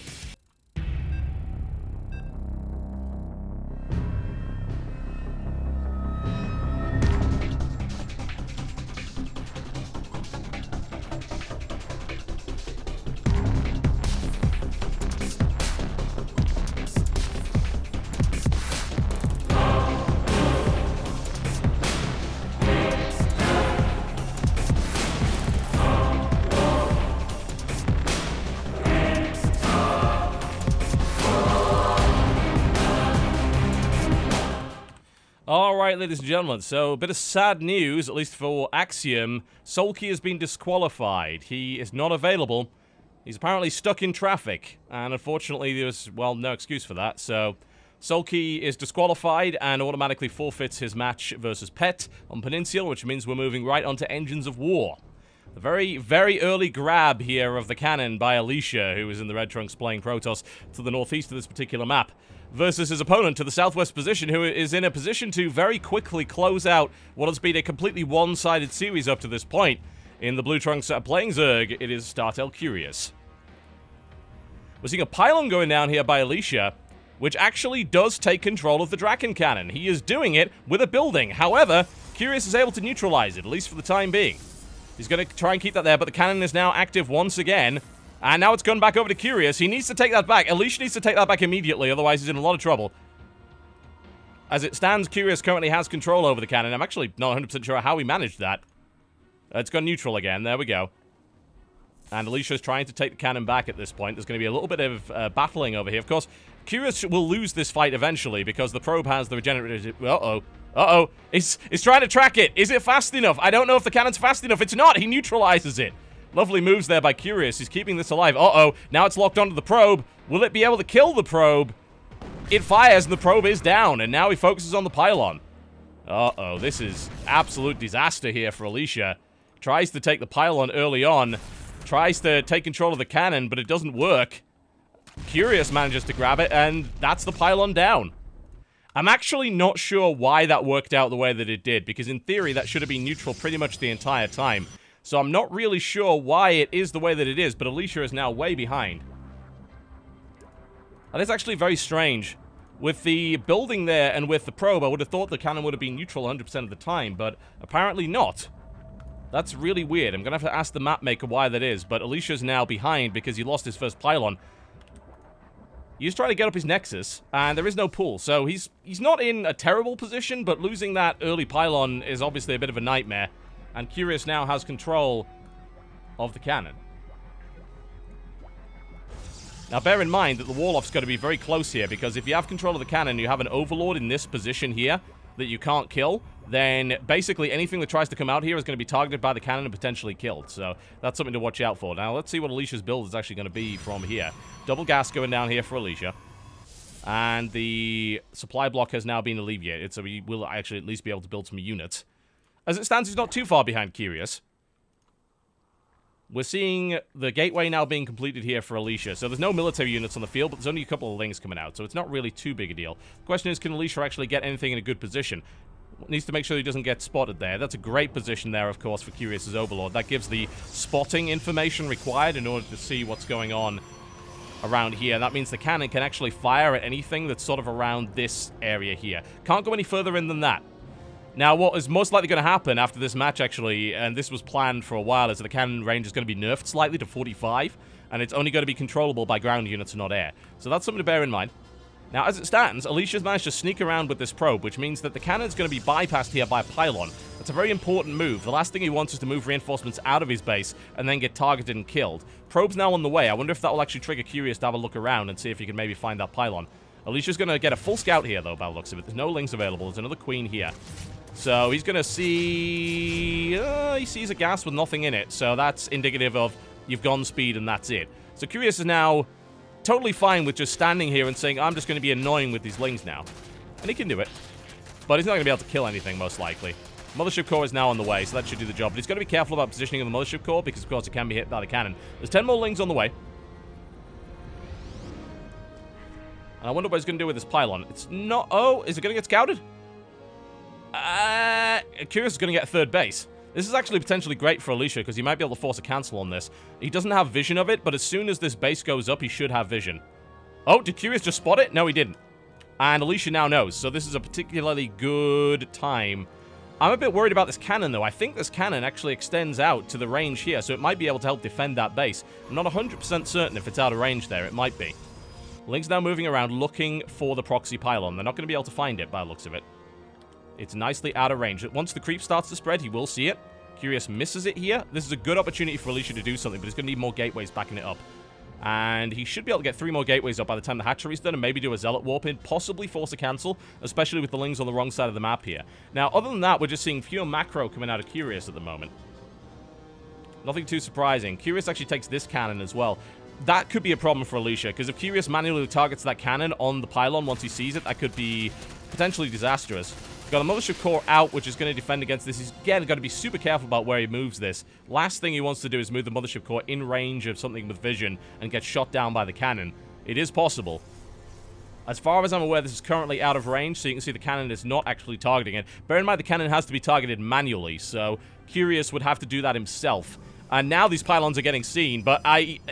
Alright, ladies and gentlemen, so a bit of sad news, at least for Axiom. Solkey has been disqualified. He is not available. He's apparently stuck in traffic, and unfortunately there's, well, no excuse for that, so... Solkey is disqualified and automatically forfeits his match versus Pet on Peninsula, which means we're moving right onto Engines of War. The very, very early grab here of the cannon by Alicia, who is in the Red Trunks playing Protoss to the northeast of this particular map, versus his opponent to the southwest position, who is in a position to very quickly close out what has been a completely one-sided series up to this point. In the Blue Trunks playing Zerg, it is Startale Curious. We're seeing a pylon going down here by Alicia, which actually does take control of the Draken Cannon. He is doing it with a building. However, Curious is able to neutralize it, at least for the time being. He's going to try and keep that there, but the cannon is now active once again. And now it's gone back over to Curious. He needs to take that back. Alicia needs to take that back immediately, otherwise he's in a lot of trouble. As it stands, Curious currently has control over the cannon. I'm actually not 100% sure how he managed that. It's gone neutral again. There we go. And Alicia's trying to take the cannon back at this point. There's going to be a little bit of battling over here. Of course, Curious will lose this fight eventually because the probe has the regenerative... Uh-oh. Uh-oh. It's trying to track it. Is it fast enough? I don't know if the cannon's fast enough. It's not. He neutralizes it. Lovely moves there by Curious. He's keeping this alive. Uh-oh. Now it's locked onto the probe. Will it be able to kill the probe? It fires and the probe is down. And now he focuses on the pylon. Uh-oh. This is absolute disaster here for Alicia. Tries to take the pylon early on. Tries to take control of the cannon, but it doesn't work. Curious manages to grab it, and that's the pylon down. I'm actually not sure why that worked out the way that it did, because in theory, that should have been neutral pretty much the entire time. So I'm not really sure why it is the way that it is, but Alicia is now way behind. And it's actually very strange. With the building there and with the probe, I would have thought the cannon would have been neutral 100% of the time, but apparently not. That's really weird. I'm going to have to ask the map maker why that is, but Alicia's now behind because he lost his first pylon. He's trying to get up his nexus, and there is no pool, so he's not in a terrible position, but losing that early pylon is obviously a bit of a nightmare. And Curious now has control of the cannon. Now, bear in mind that the Warlock's got to be very close here, because if you have control of the cannon, you have an Overlord in this position here that you can't kill, then basically anything that tries to come out here is going to be targeted by the cannon and potentially killed. So that's something to watch out for. Now, let's see what Alicia's build is actually going to be from here. Double gas going down here for Alicia. And the supply block has now been alleviated, so we will actually at least be able to build some units. As it stands, he's not too far behind Curious. We're seeing the gateway now being completed here for Alicia. So there's no military units on the field, but there's only a couple of things coming out. So it's not really too big a deal. The question is, can Alicia actually get anything in a good position? Needs to make sure he doesn't get spotted there. That's a great position there, of course, for Curious's Overlord. That gives the spotting information required in order to see what's going on around here. That means the cannon can actually fire at anything that's sort of around this area here. Can't go any further in than that. Now, what is most likely going to happen after this match, actually, and this was planned for a while, is that the cannon range is going to be nerfed slightly to 45, and it's only going to be controllable by ground units and not air. So that's something to bear in mind. Now, as it stands, Alicia's managed to sneak around with this probe, which means that the cannon's going to be bypassed here by a pylon. That's a very important move. The last thing he wants is to move reinforcements out of his base and then get targeted and killed. Probe's now on the way. I wonder if that will actually trigger Curious to have a look around and see if he can maybe find that pylon. Alicia's going to get a full scout here, though, by the looks of it. There's no lings available. There's another queen here. So he's going to see... he sees a gas with nothing in it. So that's indicative of you've gone speed and that's it. So Curious is now totally fine with just standing here and saying, I'm just going to be annoying with these lings now. And he can do it. But he's not going to be able to kill anything, most likely. Mothership core is now on the way, so that should do the job. But he's got to be careful about positioning of the Mothership core because, of course, it can be hit by the cannon. There's 10 more lings on the way. And I wonder what he's going to do with this pylon. It's not... Oh, is it going to get scouted? Curious is going to get a third base. This is actually potentially great for Alicia because he might be able to force a cancel on this. He doesn't have vision of it, but as soon as this base goes up, he should have vision. Oh, did Curious just spot it? No, he didn't. And Alicia now knows, so this is a particularly good time. I'm a bit worried about this cannon, though. I think this cannon actually extends out to the range here, so it might be able to help defend that base. I'm not 100% certain if it's out of range there. It might be. Link's now moving around looking for the proxy pylon. They're not going to be able to find it by the looks of it. It's nicely out of range. Once the creep starts to spread, he will see it. Curious misses it here. This is a good opportunity for Alicia to do something, but he's going to need more gateways backing it up. And he should be able to get 3 more gateways up by the time the hatchery's done and maybe do a zealot warp in, possibly force a cancel, especially with the lings on the wrong side of the map here. Now, other than that, we're just seeing pure macro coming out of Curious at the moment. Nothing too surprising. Curious actually takes this cannon as well. That could be a problem for Alicia, because if Curious manually targets that cannon on the pylon once he sees it, that could be potentially disastrous. Got a Mothership core out, which is going to defend against this. He's, again, got to be super careful about where he moves this. Last thing he wants to do is move the Mothership core in range of something with vision and get shot down by the cannon. It is possible. As far as I'm aware, this is currently out of range, so you can see the cannon is not actually targeting it. Bear in mind, the cannon has to be targeted manually, so Curious would have to do that himself. And now these pylons are getting seen, but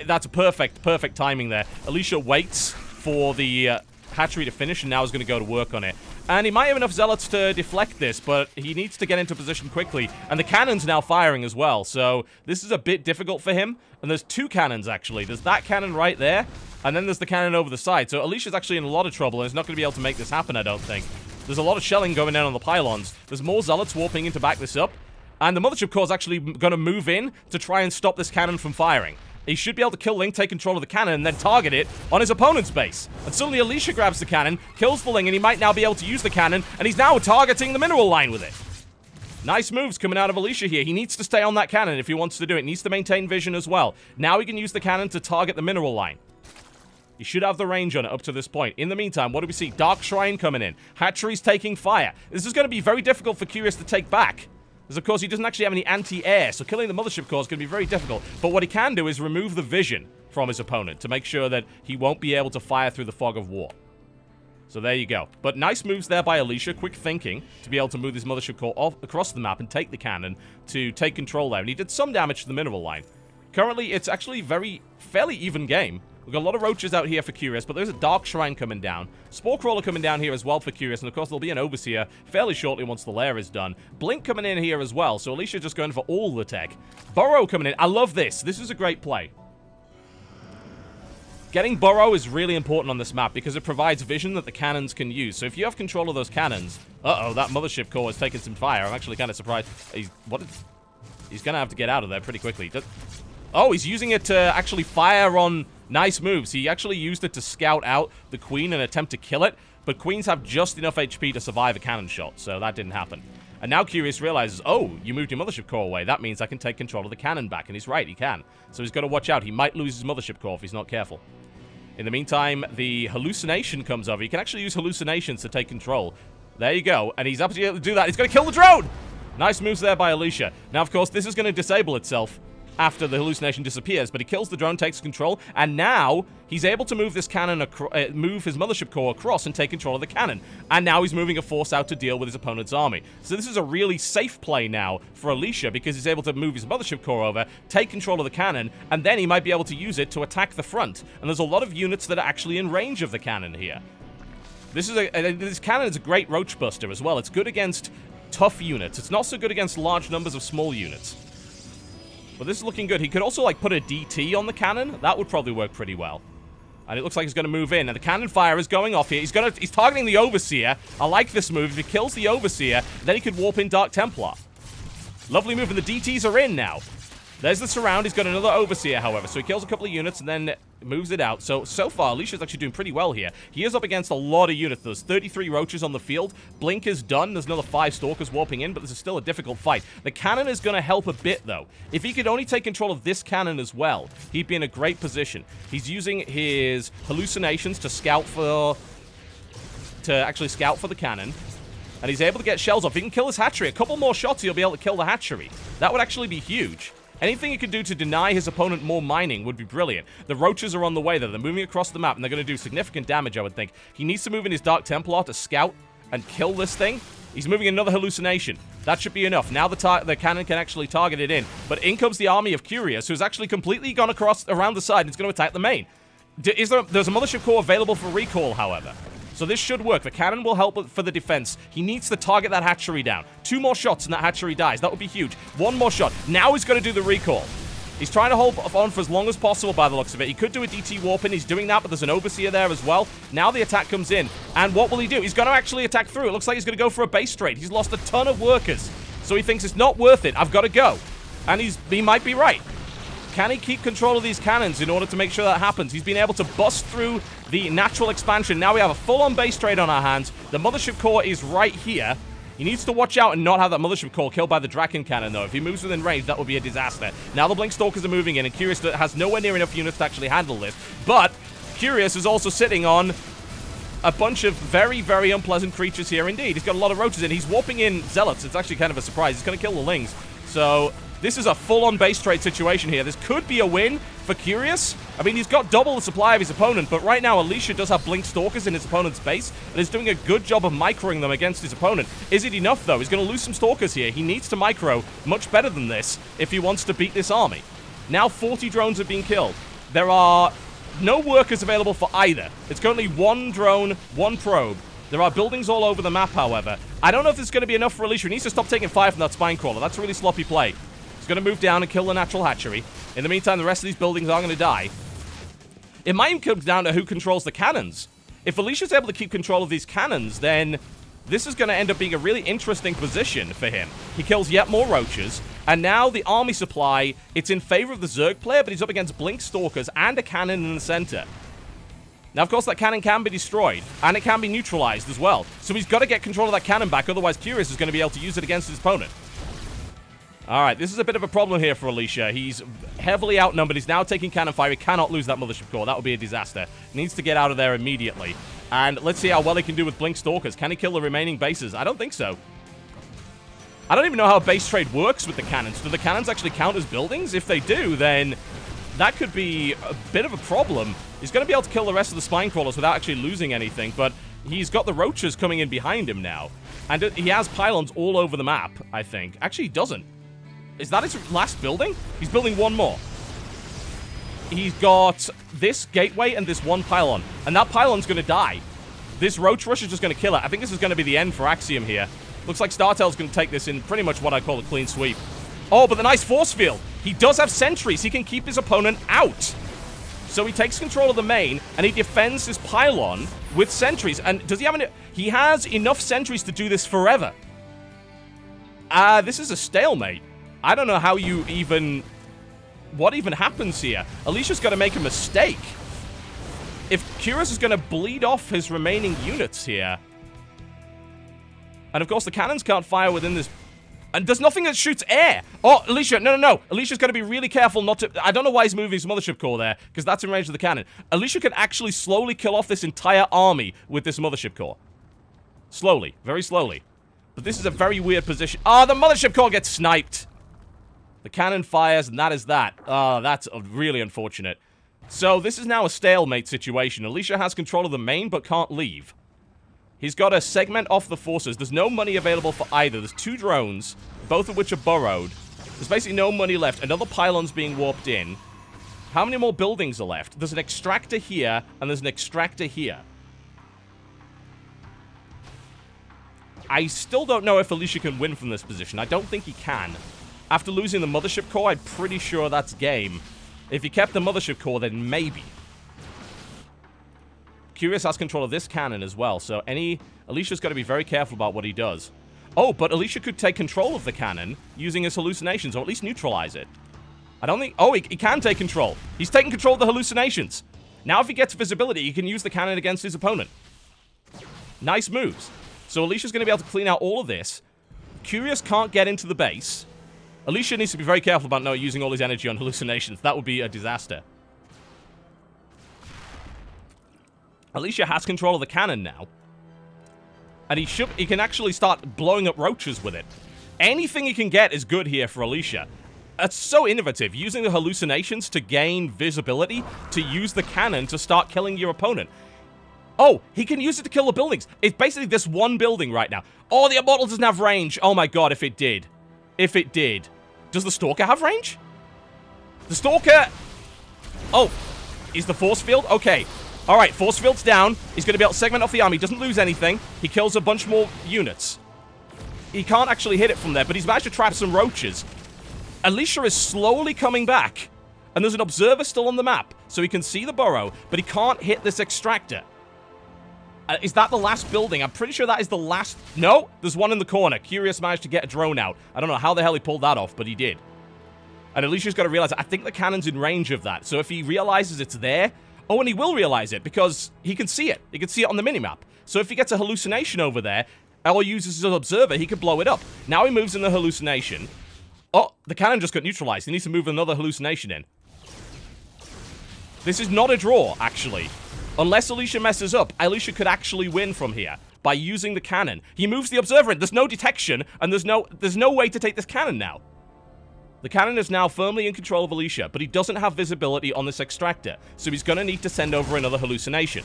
that's perfect timing there. Alicia waits for the hatchery to finish, and now is going to go to work on it. And he might have enough zealots to deflect this, but he needs to get into position quickly. And the cannon's now firing as well, so this is a bit difficult for him. And there's 2 cannons, actually. There's that cannon right there, and then there's the cannon over the side. So Alicia's actually in a lot of trouble, and is not going to be able to make this happen, I don't think. There's a lot of shelling going down on the pylons. There's more zealots warping in to back this up. And the Mothership core is actually going to move in to try and stop this cannon from firing. He should be able to kill Link, take control of the cannon, and then target it on his opponent's base. And suddenly Alicia grabs the cannon, kills the Link, and he might now be able to use the cannon, and he's now targeting the mineral line with it. Nice moves coming out of Alicia here. He needs to stay on that cannon if he wants to do it. He needs to maintain vision as well. Now he can use the cannon to target the mineral line. He should have the range on it up to this point. In the meantime, what do we see? Dark Shrine coming in. Hatchery's taking fire. This is going to be very difficult for Curious to take back. Because, of course, he doesn't actually have any anti-air, so killing the mothership core is going to be very difficult. But what he can do is remove the vision from his opponent to make sure that he won't be able to fire through the fog of war. So there you go. But nice moves there by Alicia. Quick thinking to be able to move this mothership core off across the map and take the cannon to take control there. And he did some damage to the mineral line. Currently, it's actually fairly even game. We've got a lot of roaches out here for Curious, but there's a Dark Shrine coming down. Spore Crawler coming down here as well for Curious, and of course there'll be an Overseer fairly shortly once the lair is done. Blink coming in here as well, so Alicia just going for all the tech. Burrow coming in. I love this. This is a great play. Getting Burrow is really important on this map because it provides vision that the cannons can use. So if you have control of those cannons... Uh-oh, that mothership core is taking some fire. I'm actually kind of surprised. He's going to have to get out of there pretty quickly. Oh, he's using it to actually fire on nice moves. He actually used it to scout out the Queen and attempt to kill it. But Queens have just enough HP to survive a cannon shot, so that didn't happen. And now Curious realizes, oh, you moved your mothership core away. That means I can take control of the cannon back. And he's right, he can. So he's got to watch out. He might lose his mothership core if he's not careful. In the meantime, the hallucination comes over. You can actually use hallucinations to take control. There you go. And he's absolutely able to do that. He's going to kill the drone! Nice moves there by Alicia. Now, of course, this is going to disable itself after the hallucination disappears, but he kills the drone, takes control, and now he's able to move this cannon, move his mothership core across and take control of the cannon. And now he's moving a force out to deal with his opponent's army. So this is a really safe play now for Alicia because he's able to move his mothership core over, take control of the cannon, and then he might be able to use it to attack the front. And there's a lot of units that are actually in range of the cannon here. This cannon is a great roach buster as well. It's good against tough units. It's not so good against large numbers of small units. But this is looking good. He could also, like, put a DT on the cannon. That would probably work pretty well. And it looks like he's going to move in. And the cannon fire is going off here. He's targeting the Overseer. I like this move. If he kills the Overseer, then he could warp in Dark Templar. Lovely move. And the DTs are in now. There's the surround. He's got another Overseer, however. So he kills a couple of units and then moves it out. So far, Alicia's actually doing pretty well here. He is up against a lot of units. There's 33 roaches on the field. Blink is done. There's another 5 stalkers warping in, but this is still a difficult fight. The cannon is going to help a bit, though. If he could only take control of this cannon as well, he'd be in a great position. He's using his hallucinations to actually scout for the cannon. And he's able to get shells off. He can kill his hatchery. A couple more shots, he'll be able to kill the hatchery. That would actually be huge. Anything he could do to deny his opponent more mining would be brilliant. The roaches are on the way, though. They're moving across the map, and they're going to do significant damage, I would think. He needs to move in his Dark Templar to scout and kill this thing. He's moving another hallucination. That should be enough. Now the cannon can actually target it in. But in comes the army of Curious, who's actually completely gone around the side, and it's going to attack the main. There's a mothership core available for recall, however. So this should work. The cannon will help for the defense. He needs to target that hatchery down. 2 more shots and that hatchery dies. That would be huge. 1 more shot. Now he's going to do the recall. He's trying to hold on for as long as possible by the looks of it. He could do a DT warp in. He's doing that, but there's an Overseer there as well. Now the attack comes in. And what will he do? He's going to actually attack through. It looks like he's going to go for a base trade. He's lost a ton of workers. So he thinks it's not worth it. I've got to go. And he might be right. Can he keep control of these cannons in order to make sure that happens? He's been able to bust through the natural expansion. Now we have a full-on base trade on our hands. The mothership core is right here. He needs to watch out and not have that mothership core killed by the Draken cannon, though. If he moves within range, that would be a disaster. Now the Blink Stalkers are moving in, and Curious has nowhere near enough units to actually handle this. But Curious is also sitting on a bunch of very, very unpleasant creatures here indeed. He's got a lot of roaches in. He's warping in Zealots. It's actually kind of a surprise. He's going to kill the Lings. So this is a full-on base trade situation here. This could be a win for Curious. I mean, he's got double the supply of his opponent, but right now Alicia does have Blink Stalkers in his opponent's base and is doing a good job of microing them against his opponent. Is it enough, though? He's going to lose some Stalkers here. He needs to micro much better than this if he wants to beat this army. Now 40 drones have been killed. There are no workers available for either. It's currently 1 drone, 1 probe. There are buildings all over the map, however. I don't know if this is going to be enough for Alicia. He needs to stop taking fire from that Spine Crawler. That's a really sloppy play. He's going to move down and kill the natural hatchery. In the meantime, the rest of these buildings are going to die. It might even come down to who controls the cannons. If Alicia's able to keep control of these cannons, then this is going to end up being a really interesting position for him. He kills yet more roaches, and now the army supply, it's in favor of the Zerg player, but he's up against Blink Stalkers and a cannon in the center. Now, of course, that cannon can be destroyed, and it can be neutralized as well. So he's got to get control of that cannon back, otherwise Curious is going to be able to use it against his opponent. Alright, this is a bit of a problem here for Alicia. He's heavily outnumbered. He's now taking cannon fire. He cannot lose that mothership core. That would be a disaster. He needs to get out of there immediately. And let's see how well he can do with Blink Stalkers. Can he kill the remaining bases? I don't think so. I don't even know how base trade works with the cannons. Do the cannons actually count as buildings? If they do, then that could be a bit of a problem. He's going to be able to kill the rest of the spine crawlers without actually losing anything, but he's got the roaches coming in behind him now. And he has pylons all over the map, I think. Actually, he doesn't. Is that his last building? He's building one more. He's got this gateway and this one pylon. And that pylon's going to die. This roach rush is just going to kill it. I think this is going to be the end for Axiom here. Looks like Startale's going to take this in pretty much what I call a clean sweep. Oh, but the nice force field. He does have sentries. He can keep his opponent out. So he takes control of the main, and he defends his pylon with sentries. And does he have any... He has enough sentries to do this forever. This is a stalemate. I don't know how you even... What even happens here? Alicia's got to make a mistake. If Curious is going to bleed off his remaining units here... And of course, the cannons can't fire within this... And there's nothing that shoots air. Oh, Alicia, no. Alicia's got to be really careful not to... I don't know why he's moving his mothership core there, because that's in range of the cannon. Alicia can actually slowly kill off this entire army with this mothership core. Slowly. Very slowly. But this is a very weird position. Oh, the mothership core gets sniped. The cannon fires, and that is that. Oh, that's really unfortunate. So, this is now a stalemate situation. Alicia has control of the main, but can't leave. He's got to segment off the forces. There's no money available for either. There's 2 drones, both of which are burrowed. There's basically no money left. Another pylon's being warped in. How many more buildings are left? There's an extractor here, and there's an extractor here. I still don't know if Alicia can win from this position. I don't think he can. After losing the mothership core, I'm pretty sure that's game. If he kept the mothership core, then maybe. Curious has control of this cannon as well, so Alicia's got to be very careful about what he does. Oh, but Alicia could take control of the cannon using his hallucinations, or at least neutralize it. I don't think... Oh, he can take control. He's taking control of the hallucinations. Now if he gets visibility, he can use the cannon against his opponent. Nice moves. So Alicia's going to be able to clean out all of this. Curious can't get into the base. Alicia needs to be very careful about not using all his energy on hallucinations. That would be a disaster. Alicia has control of the cannon now. And he can actually start blowing up roaches with it. Anything he can get is good here for Alicia. It's so innovative, using the hallucinations to gain visibility, to use the cannon to start killing your opponent. Oh, he can use it to kill the buildings. It's basically this one building right now. Oh, the Immortal doesn't have range. Oh my god, if it did. If it did. Does the Stalker have range? The Stalker... Oh, is the force field? Okay. Alright, force field's down. He's going to be able to segment off the army. He doesn't lose anything. He kills a bunch more units. He can't actually hit it from there, but he's managed to trap some roaches. Alicia is slowly coming back. And there's an observer still on the map, so he can see the burrow, but he can't hit this extractor. Is that the last building? I'm pretty sure that is the last... No, there's one in the corner. Curious managed to get a drone out. I don't know how the hell he pulled that off, but he did. And Alicia's got to realize, I think the cannon's in range of that. So if he realizes it's there... Oh, and he will realize it, because he can see it. He can see it on the minimap. So if he gets a hallucination over there, or uses his observer, he can blow it up. Now he moves in the hallucination. Oh, the cannon just got neutralized. He needs to move another hallucination in. This is not a draw, actually. Unless Alicia messes up, Alicia could actually win from here by using the cannon. He moves the observer in. There's no detection, and there's no way to take this cannon now. The cannon is now firmly in control of Alicia, but he doesn't have visibility on this extractor, so he's going to need to send over another hallucination.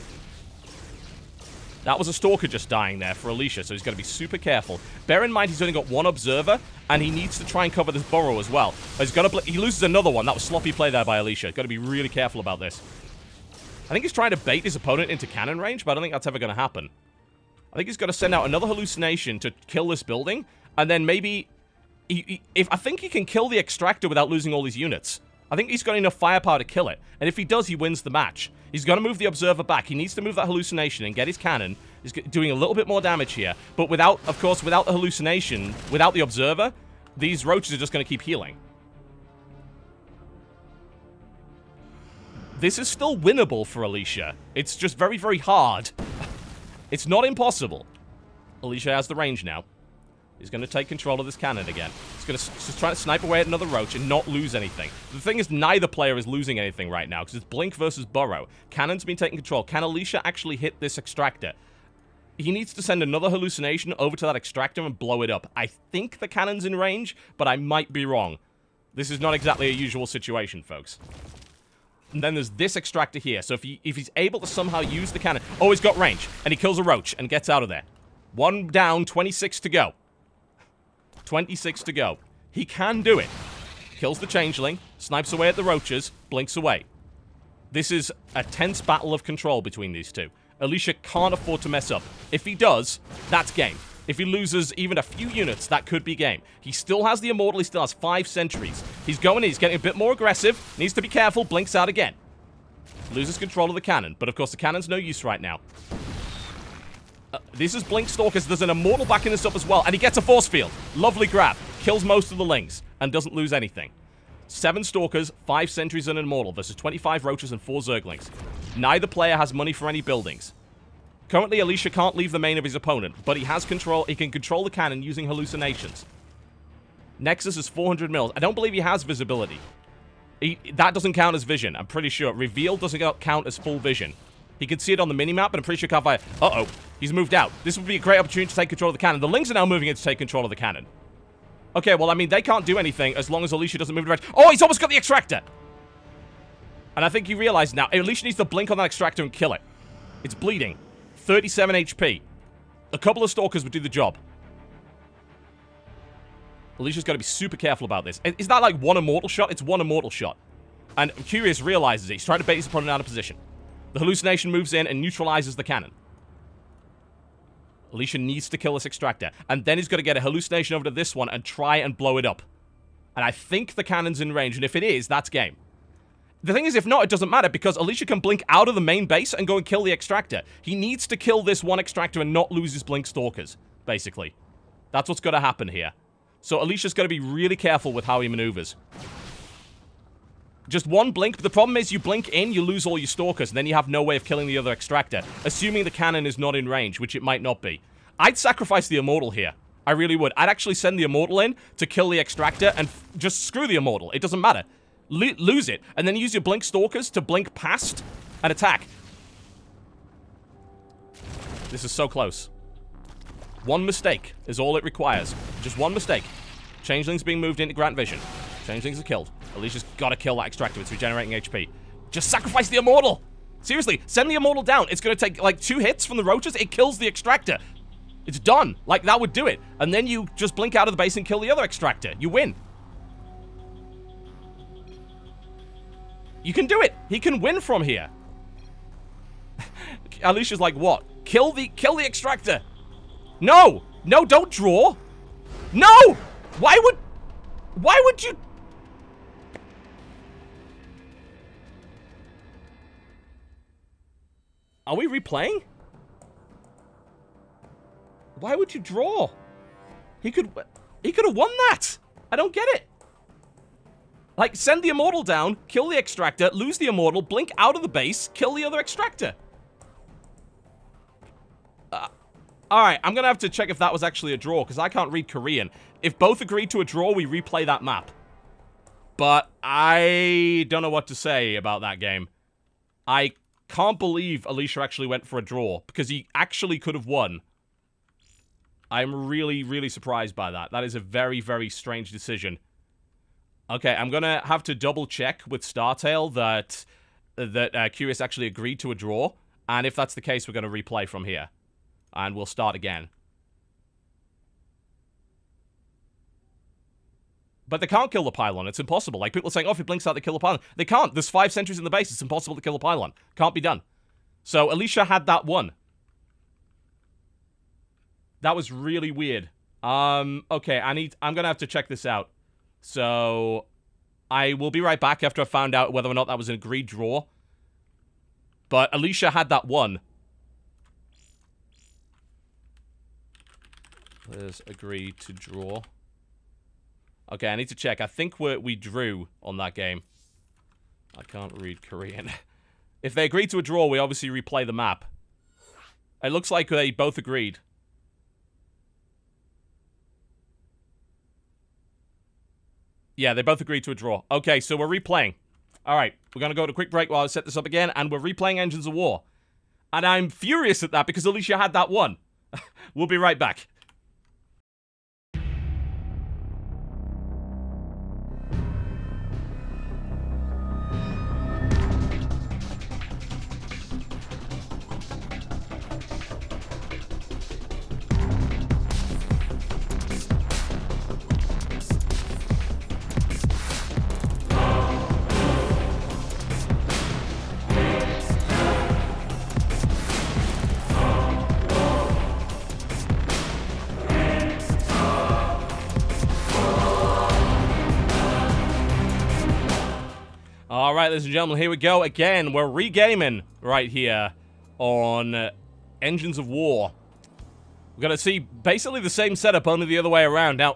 That was a Stalker just dying there for Alicia, so he's got to be super careful. Bear in mind he's only got one observer, and he needs to try and cover this burrow as well. He loses another one. That was sloppy play there by Alicia. Got to be really careful about this. I think he's trying to bait his opponent into cannon range, but I don't think that's ever going to happen. I think he's got to send out another hallucination to kill this building, and then maybe... I think he can kill the extractor without losing all these units. I think he's got enough firepower to kill it. And if he does, he wins the match. He's got to move the observer back. He needs to move that hallucination and get his cannon. He's doing a little bit more damage here. But without the hallucination, without the observer, these roaches are just going to keep healing. This is still winnable for Alicia. It's just very, very hard. It's not impossible. Alicia has the range now. He's going to take control of this cannon again. He's going to just try to snipe away at another roach and not lose anything. The thing is, neither player is losing anything right now, because it's Blink versus Burrow. Cannon's been taking control. Can Alicia actually hit this extractor? he needs to send another hallucination over to that extractor and blow it up. I think the cannon's in range, but I might be wrong. This is not exactly a usual situation, folks. And then there's this extractor here. So if he's able to somehow use the cannon... Oh, he's got range. And he kills a roach and gets out of there. 1 down, 26 to go. 26 to go. He can do it. Kills the changeling, snipes away at the roaches, blinks away. This is a tense battle of control between these two. Alicia can't afford to mess up. If he does, that's game. If he loses even a few units, that could be game. He still has the Immortal, he still has 5 sentries. He's going in, he's getting a bit more aggressive, needs to be careful, blinks out again. Loses control of the cannon, but of course the cannon's no use right now. This is Blink Stalkers, there's an Immortal backing this up as well, and he gets a force field. Lovely grab. Kills most of the lings, and doesn't lose anything. 7 Stalkers, 5 sentries, and an Immortal versus 25 roaches and 4 Zerglings. Neither player has money for any buildings. Currently, Alicia can't leave the main of his opponent, but he has control. He can control the cannon using hallucinations. Nexus is 400 mils. I don't believe he has visibility. That doesn't count as vision, I'm pretty sure. Reveal doesn't count as full vision. He can see it on the minimap, but I'm pretty sure can't fire. Uh-oh. He's moved out. This would be a great opportunity to take control of the cannon. The lings are now moving in to take control of the cannon. Okay, well, I mean, they can't do anything as long as Alicia doesn't move the direction. Oh, he's almost got the extractor! And I think he realized now. Alicia needs to blink on that extractor and kill it. It's bleeding. 37 HP. A couple of Stalkers would do the job. Alicia's got to be super careful about this. Is that like 1 Immortal shot? It's 1 Immortal shot. And Curious realizes it. He's trying to bait his opponent out of position. The hallucination moves in and neutralizes the cannon. Alicia needs to kill this extractor. And then he's got to get a hallucination over to this one and try and blow it up. And I think the cannon's in range. And if it is, that's game. The thing is, if not, it doesn't matter, because Alicia can blink out of the main base and go and kill the extractor. He needs to kill this one extractor and not lose his blink stalkers, basically. That's what's got to happen here. So Alicia's got to be really careful with how he maneuvers. Just one blink, but the problem is you blink in, you lose all your stalkers, and then you have no way of killing the other extractor, assuming the cannon is not in range, which it might not be. I'd sacrifice the Immortal here. I really would. I'd actually send the Immortal in to kill the extractor and just screw the Immortal. It doesn't matter. Lose it, and then use your blink stalkers to blink past and attack. This is so close. One mistake is all it requires. Just one mistake. Changeling's being moved into Grant Vision. Changelings are killed. Alicia's got to kill that extractor. It's regenerating HP. Just sacrifice the Immortal! Seriously, send the Immortal down. It's going to take, like, 2 hits from the roaches. It kills the extractor. It's done. Like, that would do it. And then you just blink out of the base and kill the other extractor. You win. You can do it. He can win from here. Alicia's like, what? Kill the extractor. No! No, don't draw. No! Why would you... Are we replaying? Why would you draw? He could have won that. I don't get it. Like, send the Immortal down, kill the extractor, lose the Immortal, blink out of the base, kill the other extractor. Alright, I'm gonna have to check if that was actually a draw, because I can't read Korean. If both agreed to a draw, we replay that map. But I don't know what to say about that game. I can't believe Alicia actually went for a draw, because he actually could have won. I'm really, really surprised by that. That is a very, very strange decision. Okay, I'm gonna have to double check with Startale that Curious actually agreed to a draw, and if that's the case, we're gonna replay from here, and we'll start again. But they can't kill the pylon. It's impossible. Like, people are saying, oh, if it blinks out, they kill the pylon. They can't. There's 5 sentries in the base. It's impossible to kill the pylon. Can't be done. So Alicia had that one. That was really weird. Okay, I'm gonna have to check this out. So, I will be right back after I found out whether or not that was an agreed draw. But Alicia had that one. Let's agree to draw. Okay, I need to check. I think we drew on that game. I can't read Korean. If they agreed to a draw, we obviously replay the map. It looks like they both agreed. Yeah, they both agreed to a draw. Okay, so we're replaying. Alright, we're going to go to a quick break while I set this up again, and we're replaying Engines of War. And I'm furious at that because Alicia had that one. We'll be right back. Alright, ladies and gentlemen, here we go again. We're regaming right here on Engines of War. We're going to see basically the same setup, only the other way around. Now,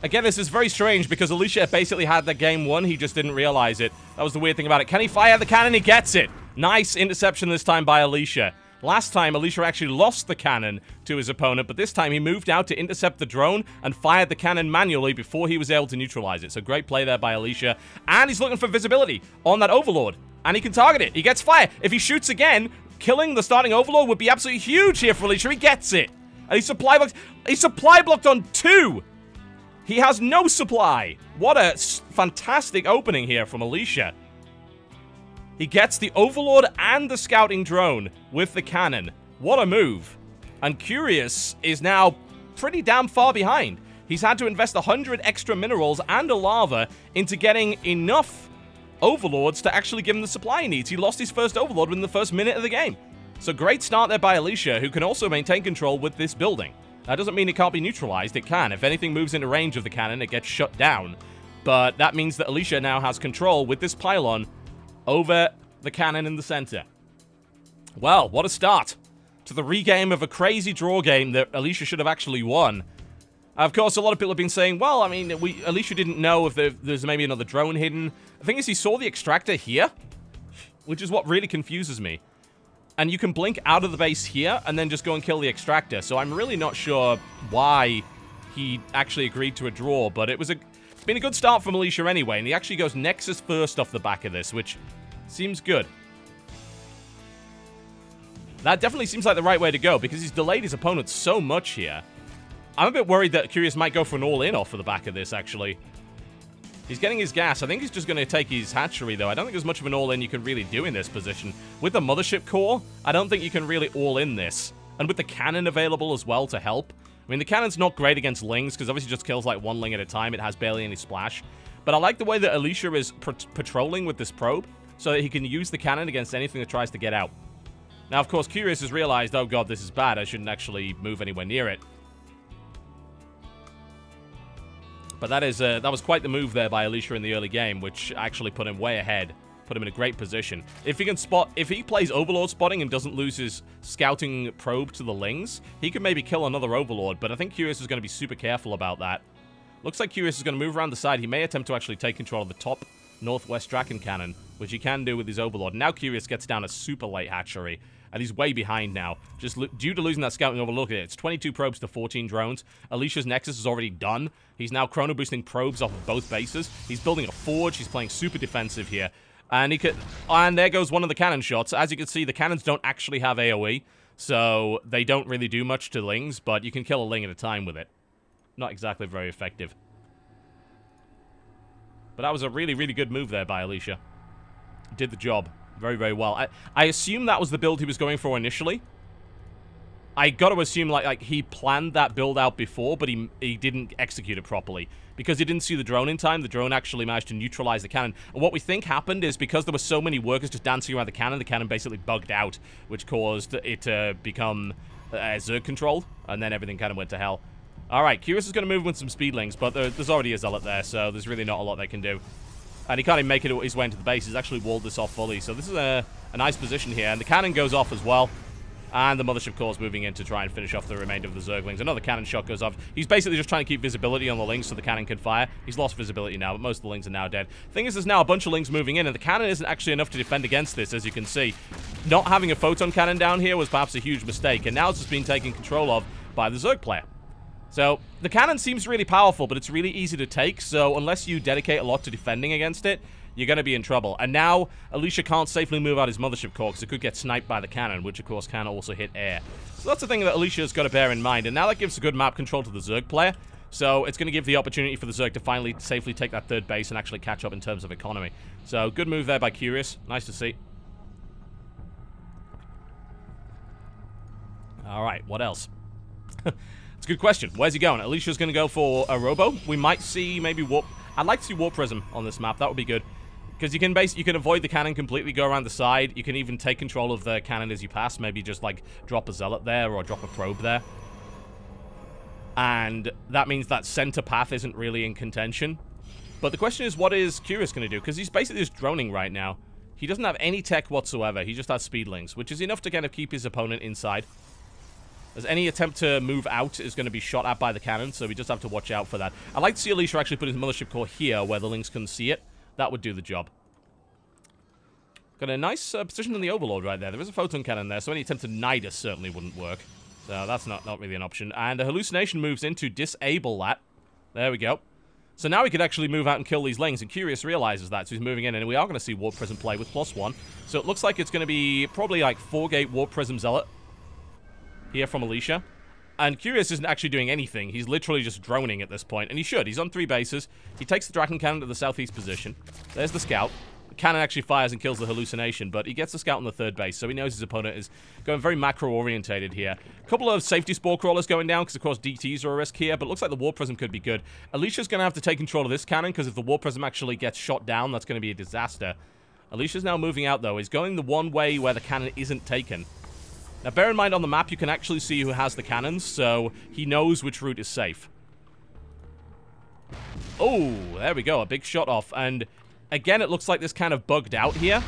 again, this is very strange because Alicia basically had the game won. He just didn't realize it. That was the weird thing about it. Can he fire the cannon? He gets it. Nice interception this time by Alicia. Last time, Alicia actually lost the cannon to his opponent, but this time he moved out to intercept the drone and fired the cannon manually before he was able to neutralize it. So great play there by Alicia. And he's looking for visibility on that Overlord. And he can target it. He gets fire. If he shoots again, killing the starting Overlord would be absolutely huge here for Alicia. He gets it. And he's supply blocked. He's supply blocked on 2. He has no supply. What a fantastic opening here from Alicia. He gets the Overlord and the scouting drone with the cannon. What a move. And Curious is now pretty damn far behind. He's had to invest 100 extra minerals and a lava into getting enough Overlords to actually give him the supply he needs. He lost his first Overlord within the first minute of the game. So great start there by Alicia, who can also maintain control with this building. That doesn't mean it can't be neutralized. It can. If anything moves into range of the cannon, it gets shut down. But that means that Alicia now has control with this pylon over the cannon in the center. Well, what a start to the regame of a crazy draw game that Alicia should have actually won. Of course, a lot of people have been saying, well, I mean, Alicia didn't know if there's maybe another drone hidden. The thing is, he saw the extractor here, which is what really confuses me. And you can blink out of the base here and then just go and kill the extractor. So I'm really not sure why he actually agreed to a draw, but it's been a good start from Alicia anyway, and he actually goes Nexus first off the back of this, which seems good. That definitely seems like the right way to go, because he's delayed his opponent so much here. I'm a bit worried that Curious might go for an all-in off of the back of this, actually. He's getting his gas. I think he's just going to take his hatchery, though. I don't think there's much of an all-in you can really do in this position. With the Mothership Core, I don't think you can really all-in this. And with the cannon available as well to help. I mean, the cannon's not great against Lings, because obviously it just kills like 1 Ling at a time. It has barely any splash. But I like the way that Alicia is patrolling with this probe, so that he can use the cannon against anything that tries to get out. Now, of course, Curious has realized, oh god, this is bad. I shouldn't actually move anywhere near it. But that was quite the move there by Alicia in the early game, which actually put him way ahead. Put him in a great position. If he plays Overlord spotting and doesn't lose his scouting probe to the Lings, he could maybe kill another Overlord, but I think Curious is going to be super careful about that. Looks like Curious is going to move around the side. He may attempt to actually take control of the top northwest Draken cannon, which he can do with his Overlord. Now Curious gets down a super late hatchery, and he's way behind now. Just due to losing that scouting Overlord. Look at it. It's 22 probes to 14 drones. Alicia's Nexus is already done. He's now chrono boosting probes off of both bases. He's building a forge. He's playing super defensive here. And there goes one of the cannon shots. As you can see, the cannons don't actually have AoE, so they don't really do much to Lings, but you can kill a Ling at a time with it. Not exactly very effective. But that was a really, really good move there by Alicia. Did the job very, very well. I assume that was the build he was going for initially. I got to assume like he planned that build out before, but he didn't execute it properly. Because he didn't see the drone in time, the drone actually managed to neutralize the cannon. And what we think happened is because there were so many workers just dancing around the cannon basically bugged out, which caused it to become Zerg controlled, and then everything kind of went to hell. Alright, Curious is going to move with some speedlings, but there's already a Zealot there, so there's really not a lot they can do. And he can't even make it his way into the base. He's actually walled this off fully, so this is a nice position here. And the cannon goes off as well. And the Mothership Core is moving in to try and finish off the remainder of the Zerglings. Another cannon shot goes off. He's basically just trying to keep visibility on the Lings so the cannon can fire. He's lost visibility now, but most of the Lings are now dead. Thing is, there's now a bunch of Lings moving in, and the cannon isn't actually enough to defend against this, as you can see. Not having a photon cannon down here was perhaps a huge mistake, and now it's just being taken control of by the Zerg player. So, the cannon seems really powerful, but it's really easy to take, so unless you dedicate a lot to defending against it, you're going to be in trouble. And now, Alicia can't safely move out his mothership core because it could get sniped by the cannon, which, of course, can also hit air. So that's the thing that Alicia's got to bear in mind. And now that gives a good map control to the Zerg player. So it's going to give the opportunity for the Zerg to finally safely take that third base and actually catch up in terms of economy. So, good move there by Curious. Nice to see. Alright, what else? It's a good question. Where's he going? Alicia's going to go for a Robo. We might see maybe Warp... I'd like to see Warp Prism on this map. That would be good. Because you can avoid the cannon completely, go around the side. You can even take control of the cannon as you pass. Maybe just, like, drop a Zealot there or drop a Probe there. And that means that center path isn't really in contention. But the question is, what is Curious going to do? Because he's basically just droning right now. He doesn't have any tech whatsoever. He just has Speedlings, which is enough to kind of keep his opponent inside. As any attempt to move out is going to be shot at by the cannon, so we just have to watch out for that. I'd like to see Alicia actually put his mothership core here, where the Lynx can see it. That would do the job. Got a nice position in the Overlord right there. There is a photon cannon there, so any attempt to Nidus certainly wouldn't work. So that's not really an option. And a Hallucination moves in to disable that. There we go. So now we could actually move out and kill these Lings, and Curious realizes that, so he's moving in, and we are going to see Warp Prism play with +1. So it looks like it's going to be probably like 4-gate Warp Prism Zealot here from Alicia. And Curious isn't actually doing anything. He's literally just droning at this point, and he should. He's on 3 bases. He takes the Dragon Cannon to the southeast position. There's the Scout. The cannon actually fires and kills the Hallucination, but he gets the Scout on the 3rd base, so he knows his opponent is going very macro-orientated here. A couple of safety Spore Crawlers going down, because of course DTs are a risk here, but it looks like the Warp Prism could be good. Alicia's going to have to take control of this cannon, because if the Warp Prism actually gets shot down, that's going to be a disaster. Alicia's now moving out, though. He's going the one way where the cannon isn't taken. Now, bear in mind, on the map, you can actually see who has the cannons, so he knows which route is safe. Oh, there we go. A big shot off, and again, it looks like this kind of bugged out here.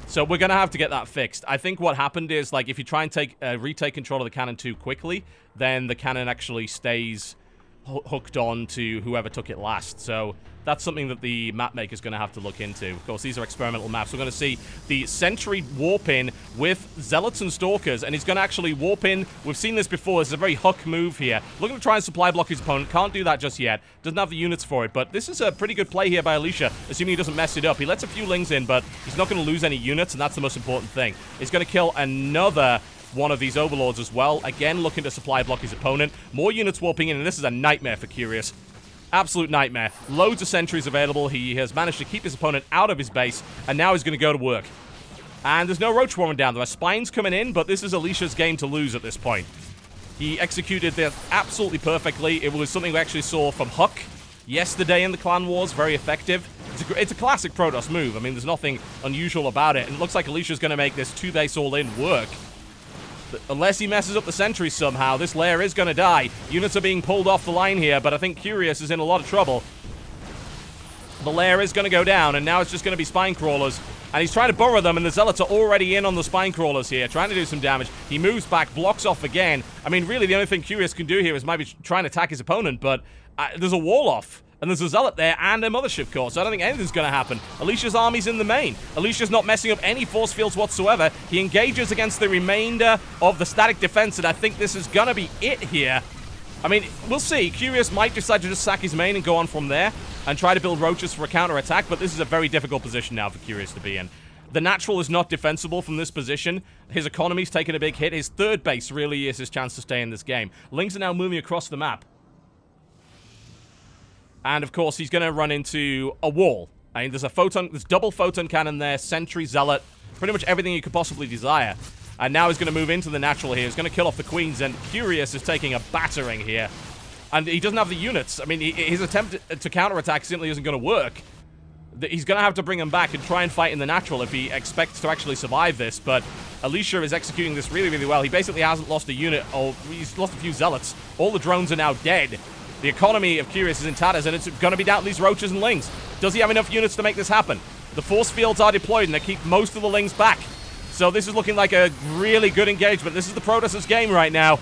So we're going to have to get that fixed. I think what happened is, like, if you try and retake control of the cannon too quickly, then the cannon actually stays hooked on to whoever took it last. So that's something that the map maker is going to have to look into. Of course, these are experimental maps. We're going to see the Sentry warp in with Zealots and Stalkers, and he's going to actually warp in. We've seen this before. This is a very Huck move here. Looking to try and supply block his opponent. Can't do that just yet. Doesn't have the units for it, but this is a pretty good play here by Alicia, assuming he doesn't mess it up. He lets a few Lings in, but he's not going to lose any units, and that's the most important thing. He's going to kill another one of these Overlords as well. Again, looking to supply block his opponent. More units warping in, and this is a nightmare for Curious. Absolute nightmare. Loads of sentries available. He has managed to keep his opponent out of his base, and now he's going to go to work. And there's no Roach Swarming down. There are Spines coming in, but this is Alicia's game to lose at this point. He executed this absolutely perfectly. It was something we actually saw from Huck yesterday in the Clan Wars. Very effective. It's a classic Protoss move. I mean, there's nothing unusual about it. And it looks like Alicia's going to make this 2-base all-in work. Unless he messes up the sentries somehow, this lair is going to die. Units are being pulled off the line here, but I think Curious is in a lot of trouble. The lair is going to go down, and now it's just going to be Spine Crawlers. And he's trying to burrow them, and the Zealots are already in on the Spine Crawlers here, trying to do some damage. He moves back, blocks off again. I mean, really, the only thing Curious can do here is maybe try and attack his opponent, but there's a wall off. And there's a Zealot there and a Mothership Core, so I don't think anything's going to happen. Alicia's army's in the main. Alicia's not messing up any force fields whatsoever. He engages against the remainder of the static defense, and I think this is going to be it here. I mean, we'll see. Curious might decide to just sack his main and go on from there and try to build roaches for a counter-attack, but this is a very difficult position now for Curious to be in. The natural is not defensible from this position. His economy's taken a big hit. His 3rd base really is his chance to stay in this game. Lings are now moving across the map. And, of course, he's going to run into a wall. I mean, there's double photon cannon there, Sentry, Zealot, pretty much everything you could possibly desire. And now he's going to move into the natural here. He's going to kill off the Queens, and Curious is taking a battering here. And he doesn't have the units. I mean, his attempt to counterattack simply isn't going to work. He's going to have to bring him back and try and fight in the natural if he expects to actually survive this. But Alicia is executing this really, really well. He basically hasn't lost a unit, or he's lost a few Zealots. All the drones are now dead. The economy of Curious is in tatters, and it's going to be down to these Roaches and Lings. Does he have enough units to make this happen? The force fields are deployed, and they keep most of the Lings back. So this is looking like a really good engagement. This is the Protoss' game right now.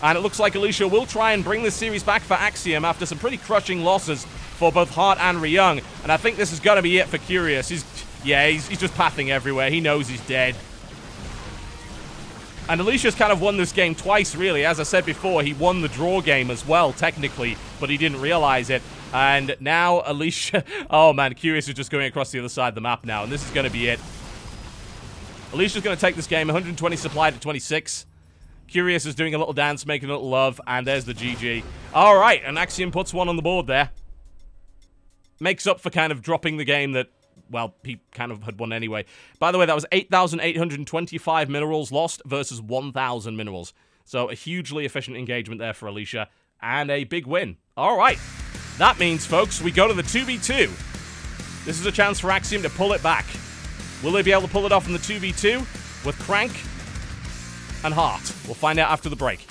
And it looks like Alicia will try and bring this series back for Axiom after some pretty crushing losses for both Hart and Ryung. And I think this is going to be it for Curious. He's just pathing everywhere. He knows he's dead. And Alicia's kind of won this game twice, really. As I said before, he won the draw game as well, technically, but he didn't realize it. And now Alicia... Oh, man, Curious is just going across the other side of the map now, and this is going to be it. Alicia's going to take this game, 120 supply to 26. Curious is doing a little dance, making a little love, and there's the GG. All right, and Axiom puts one on the board there. Makes up for kind of dropping the game that, well, he kind of had won anyway. By the way, that was 8,825 minerals lost versus 1,000 minerals. So a hugely efficient engagement there for Alicia, and a big win. All right. That means, folks, we go to the 2v2. This is a chance for Axiom to pull it back. Will they be able to pull it off in the 2v2 with Crank and Heart? We'll find out after the break.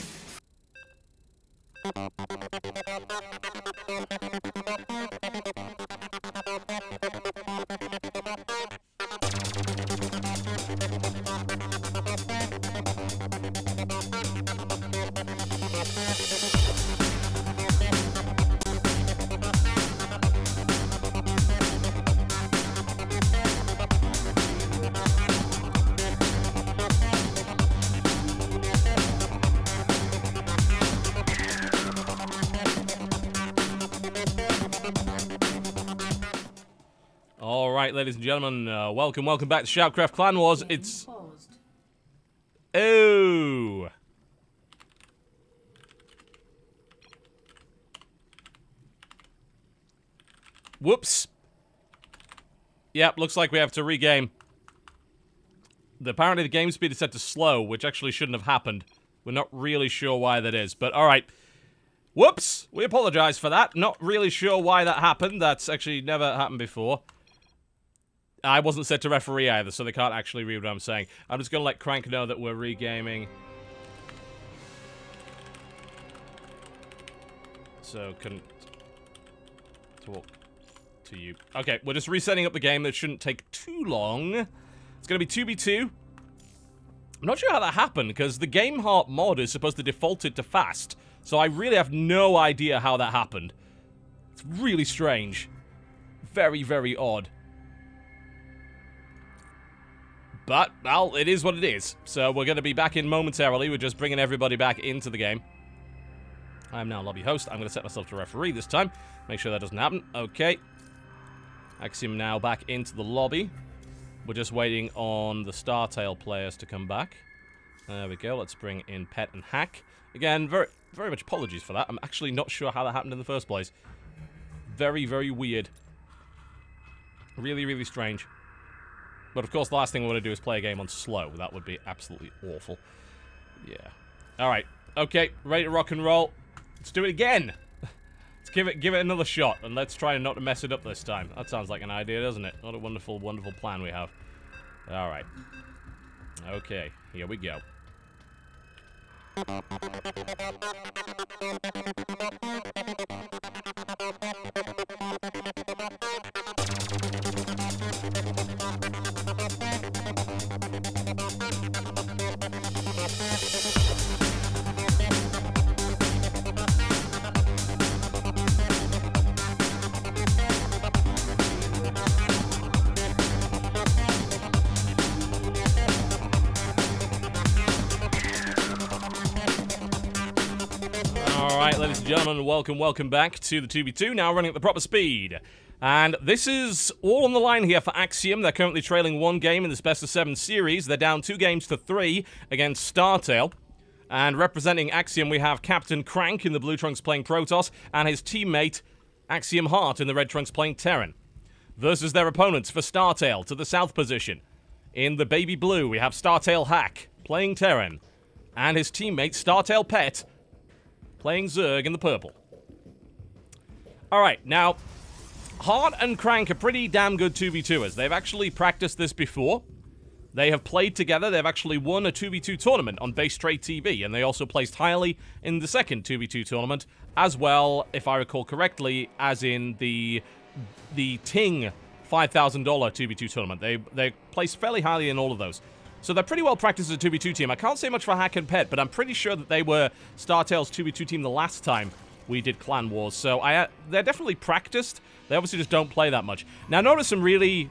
Alright, ladies and gentlemen, welcome back to SHOUTCraft Clan Wars. It's... Oh! Whoops. Yep, looks like we have to regame. Apparently the game speed is set to slow, which actually shouldn't have happened. We're not really sure why that is, but alright. Whoops! We apologize for that. Not really sure why that happened. That's actually never happened before. I wasn't set to referee either, so they can't actually read what I'm saying. I'm just going to let Crank know that we're regaming. So, couldn't talk to you. Okay, we're just resetting up the game. That shouldn't take too long. It's going to be 2v2. I'm not sure how that happened, because the Game Heart mod is supposed to default it to fast. So I really have no idea how that happened. It's really strange. Very, very odd. But, well, it is what it is. So we're going to be back in momentarily. We're just bringing everybody back into the game. I am now lobby host. I'm going to set myself to referee this time. Make sure that doesn't happen. Okay. Axiom now back into the lobby. We're just waiting on the Startale players to come back. There we go. Let's bring in Pet and Hack. Again, very, very much apologies for that. I'm actually not sure how that happened in the first place. Very, very weird. Really, really strange. But, of course, the last thing we want to do is play a game on slow. That would be absolutely awful. Yeah. Alright. Okay. Ready to rock and roll. Let's do it again. Let's give it another shot. And let's try not to mess it up this time. That sounds like an idea, doesn't it? What a wonderful, wonderful plan we have. Alright. Okay. Here we go. Alright, ladies and gentlemen, welcome back to the 2v2, now running at the proper speed. And this is all on the line here for Axiom. They're currently trailing one game in this best-of-7 series. They're down 2 games to 3 against Startale. And representing Axiom, we have Captain Crank in the blue trunks playing Protoss, and his teammate, Axiom Heart, in the red trunks playing Terran. Versus their opponents for Startale to the south position. In the baby blue, we have Startale Hack playing Terran, and his teammate, Startale Pet, playing Zerg in the purple. Alright, now, Heart and Crank are pretty damn good 2v2ers. They've actually practiced this before. They have played together. They've actually won a 2v2 tournament on Base Trade TV, and they also placed highly in the second 2v2 tournament, as well, if I recall correctly, as in the Ting $5,000 2v2 tournament. They placed fairly highly in all of those. So they're pretty well practiced as a 2v2 team. I can't say much for Hack and Pet, but I'm pretty sure that they were Startale's 2v2 team the last time we did Clan Wars. So they're definitely practiced. They obviously just don't play that much. Now notice some really...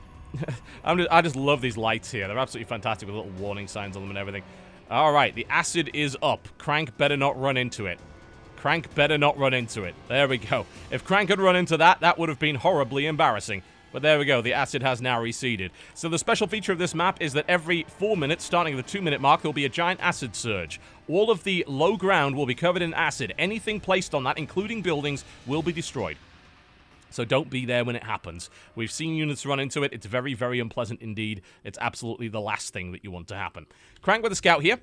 I just love these lights here. They're absolutely fantastic with little warning signs on them and everything. Alright, the acid is up. Crank better not run into it. Crank better not run into it. There we go. If Crank had run into that, that would have been horribly embarrassing. But there we go, the acid has now receded. So the special feature of this map is that every 4 minutes, starting at the 2-minute mark, there will be a giant acid surge. All of the low ground will be covered in acid. Anything placed on that, including buildings, will be destroyed. So don't be there when it happens. We've seen units run into it. It's very, very unpleasant indeed. It's absolutely the last thing that you want to happen. Crank with a scout here.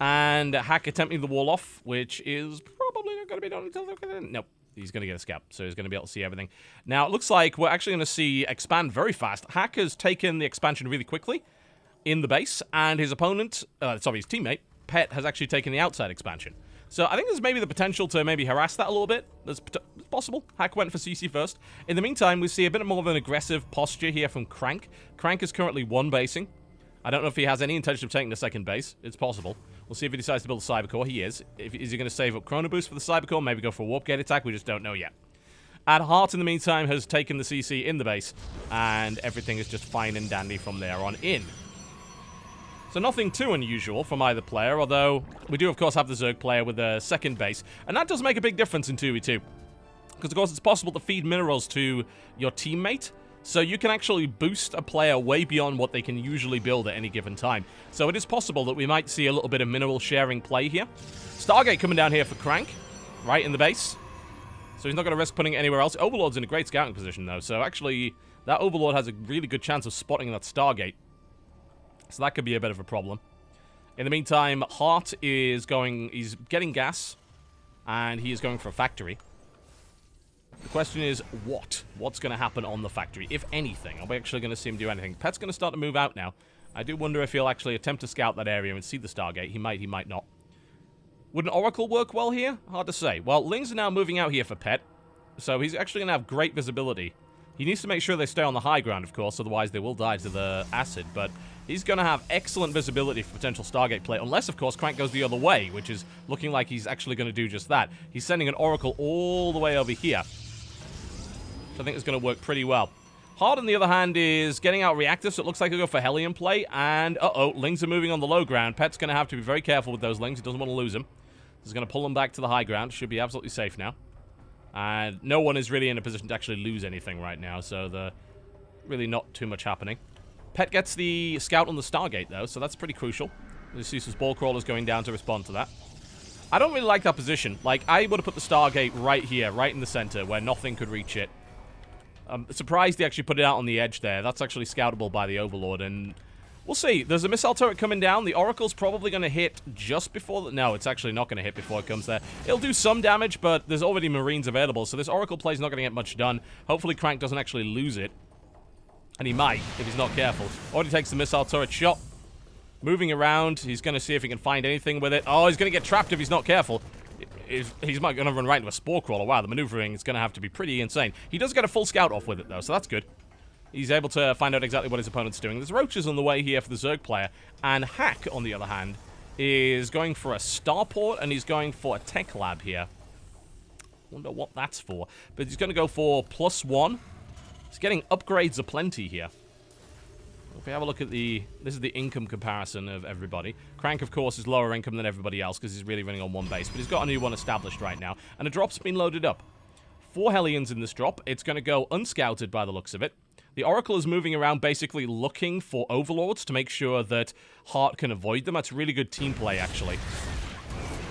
And Hack attempting the wall off, which is probably not going to be done until... Nope. He's going to get a scout, so he's going to be able to see everything. Now, it looks like we're actually going to see expand very fast. Hack has taken the expansion really quickly in the base, and his opponent, sorry, his teammate, Pet, has actually taken the outside expansion. So I think there's maybe the potential to maybe harass that a little bit. That's possible. Hack went for CC first. In the meantime, we see a bit more of an aggressive posture here from Crank. Crank is currently one basing. I don't know if he has any intention of taking the second base. It's possible. We'll see if he decides to build a Cybercore. He is. Is he going to save up Chrono Boost for the Cybercore? Maybe go for a Warp Gate attack? We just don't know yet. And Heart, in the meantime, has taken the CC in the base. And everything is just fine and dandy from there on in. So nothing too unusual from either player. Although, we do, of course, have the Zerg player with a second base. And that does make a big difference in 2v2. Because, of course, it's possible to feed minerals to your teammate. So you can actually boost a player way beyond what they can usually build at any given time. So it is possible that we might see a little bit of mineral sharing play here. Stargate coming down here for Crank, right in the base. So he's not going to risk putting it anywhere else. Overlord's in a great scouting position, though. So actually, that Overlord has a really good chance of spotting that Stargate. So that could be a bit of a problem. In the meantime, Heart is going... He's getting gas, and he is going for a factory. The question is, what? What's going to happen on the factory, if anything? Are we actually going to see him do anything? Pet's going to start to move out now. I do wonder if he'll actually attempt to scout that area and see the Stargate. He might not. Would an Oracle work well here? Hard to say. Well, Lings are now moving out here for Pet, so he's actually going to have great visibility. He needs to make sure they stay on the high ground, of course, otherwise they will die to the acid, but he's going to have excellent visibility for potential Stargate play, unless, of course, Crank goes the other way, which is looking like he's actually going to do just that. He's sending an Oracle all the way over here. I think it's going to work pretty well. Hard, on the other hand, is getting out reactive, so it looks like he'll go for Hellion play. And, Lings are moving on the low ground. Pet's going to have to be very careful with those Lings. He doesn't want to lose them. He's going to pull them back to the high ground. Should be absolutely safe now. And no one is really in a position to actually lose anything right now, so really not too much happening. Pet gets the scout on the Stargate, though, so that's pretty crucial. You see some Spore Crawlers going down to respond to that. I don't really like that position. Like, I would have put the Stargate right here, right in the center, where nothing could reach it. I'm surprised they actually put it out on the edge there. That's actually scoutable by the Overlord, and we'll see. There's a missile turret coming down. The Oracle's probably going to hit just before... No, it's actually not going to hit before it comes there. It'll do some damage, but there's already Marines available, so this Oracle play's not going to get much done. Hopefully Crank doesn't actually lose it. And he might, if he's not careful. Already takes the missile turret shot. Moving around. He's going to see if he can find anything with it. Oh, he's going to get trapped if he's not careful. He's going to run right into a Spore Crawler. Wow, the maneuvering is going to have to be pretty insane. He does get a full scout off with it, though, so that's good. He's able to find out exactly what his opponent's doing. There's roaches on the way here for the Zerg player. And Hack, on the other hand, is going for a starport, and he's going for a tech lab here. Wonder what that's for. But he's going to go for +1. He's getting upgrades aplenty here. If we have a look at this is the income comparison of everybody. Crank, of course, is lower income than everybody else because he's really running on one base. But he's got a new one established right now. And a drop's been loaded up. 4 Hellions in this drop. It's going to go unscouted by the looks of it. The Oracle is moving around basically looking for Overlords to make sure that Heart can avoid them. That's really good team play, actually.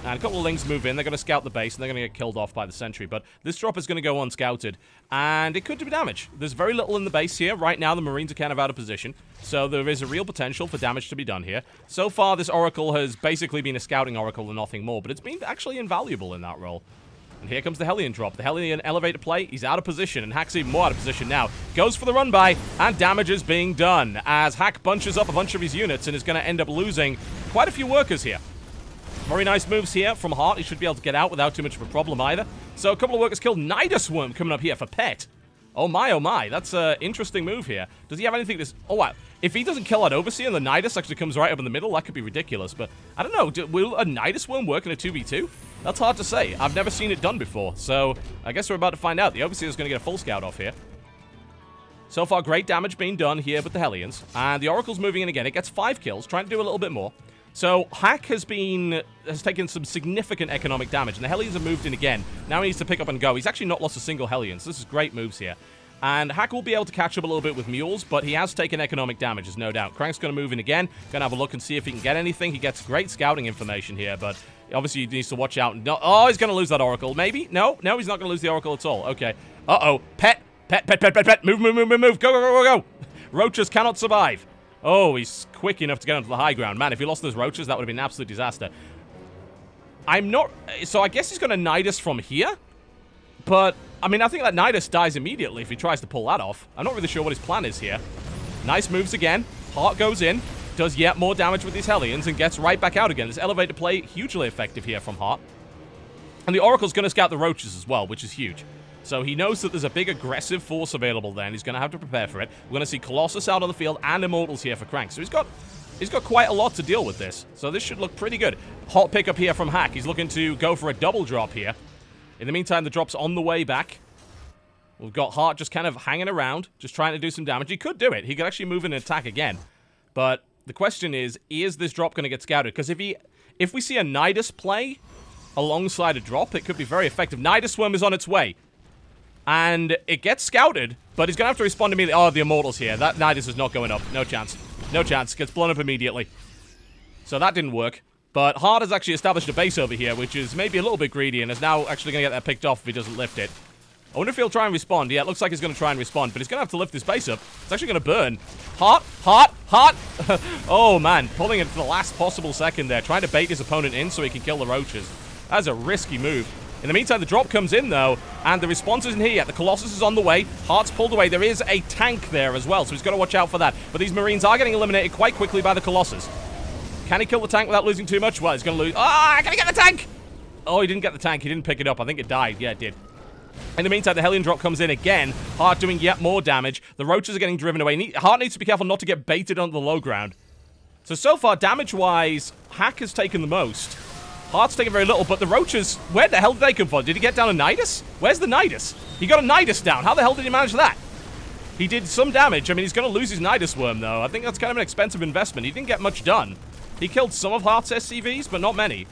And a couple of Lings move in. They're going to scout the base, and they're going to get killed off by the sentry. But this drop is going to go unscouted, and it could do damage. There's very little in the base here. Right now, the Marines are kind of out of position, so there is a real potential for damage to be done here. So far, this Oracle has basically been a scouting Oracle and nothing more, but it's been actually invaluable in that role. And here comes the Hellion drop. The Hellion elevator play. He's out of position, and Hack's even more out of position now. Goes for the run-by, and damage is being done as Hack bunches up a bunch of his units and is going to end up losing quite a few workers here. Very nice moves here from Heart. He should be able to get out without too much of a problem either. So a couple of workers killed. Nidus Worm coming up here for Pet. Oh my. That's an interesting move here. Does he have anything to... Oh, wow. If he doesn't kill that Overseer and the Nidus actually comes right up in the middle, that could be ridiculous. But I don't know. Will a Nidus Worm work in a 2v2? That's hard to say. I've never seen it done before. So I guess we're about to find out. The Overseer is going to get a full scout off here. So far, great damage being done here with the Hellions. And the Oracle's moving in again. It gets 5 kills, trying to do a little bit more. So, Hack has taken some significant economic damage, and the Hellions have moved in again. Now he needs to pick up and go. He's actually not lost a single Hellion, so this is great moves here. And Hack will be able to catch up a little bit with Mules, but he has taken economic damage, there's no doubt. Crank's going to move in again, going to have a look and see if he can get anything. He gets great scouting information here, but obviously he needs to watch out. Oh, he's going to lose that Oracle. Maybe? No, he's not going to lose the Oracle at all. Okay. Uh-oh. Pet. Move. Go. Go. Roaches cannot survive. Oh, he's quick enough to get onto the high ground. Man, if he lost those roaches, that would have been an absolute disaster. So I guess he's going to Nidus from here. But, I mean, I think that Nidus dies immediately if he tries to pull that off. I'm not really sure what his plan is here. Nice moves again. Heart goes in. Does yet more damage with these Hellions and gets right back out again. This elevator play, hugely effective here from Heart. And the Oracle's going to scout the roaches as well, which is huge. So he knows that there's a big aggressive force available there, and he's going to have to prepare for it. We're going to see Colossus out on the field and Immortals here for Crank. So he's got quite a lot to deal with this. So this should look pretty good. Hot pickup here from Hack. He's looking to go for a double drop here. In the meantime, the drop's on the way back. We've got Heart just kind of hanging around, just trying to do some damage. He could do it. He could actually move in and attack again. But the question is this drop going to get scouted? Because if we see a Nidus play alongside a drop, it could be very effective. Nidus Swarm is on its way. And it gets scouted, but he's going to have to respond immediately. Oh, the Immortals here. That Nidus is not going up. No chance. No chance. Gets blown up immediately. So that didn't work. But Hard has actually established a base over here, which is maybe a little bit greedy, and is now actually going to get that picked off if he doesn't lift it. I wonder if he'll try and respond. Yeah, it looks like he's going to try and respond, but he's going to have to lift this base up. It's actually going to burn. Heart. Oh, man. Pulling it to the last possible second there. Trying to bait his opponent in so he can kill the roaches. That's a risky move. In the meantime, the drop comes in, though, and the response isn't here yet. The Colossus is on the way. Heart's pulled away. There is a tank there as well, so he's got to watch out for that. But these Marines are getting eliminated quite quickly by the Colossus. Can he kill the tank without losing too much? Well, he's going to lose. Ah, can he get the tank? Oh, he didn't get the tank. He didn't pick it up. I think it died. Yeah, it did. In the meantime, the Hellion drop comes in again. Heart doing yet more damage. The roaches are getting driven away. Heart needs to be careful not to get baited onto the low ground. So far, damage-wise, Hack has taken the most. Heart's taken very little, but the roaches, where the hell did they come from? Did he get down a Nidus? Where's the Nidus? He got a Nidus down. How the hell did he manage that? He did some damage. I mean, he's going to lose his Nidus worm, though. I think that's kind of an expensive investment. He didn't get much done. He killed some of Heart's SCVs, but not many.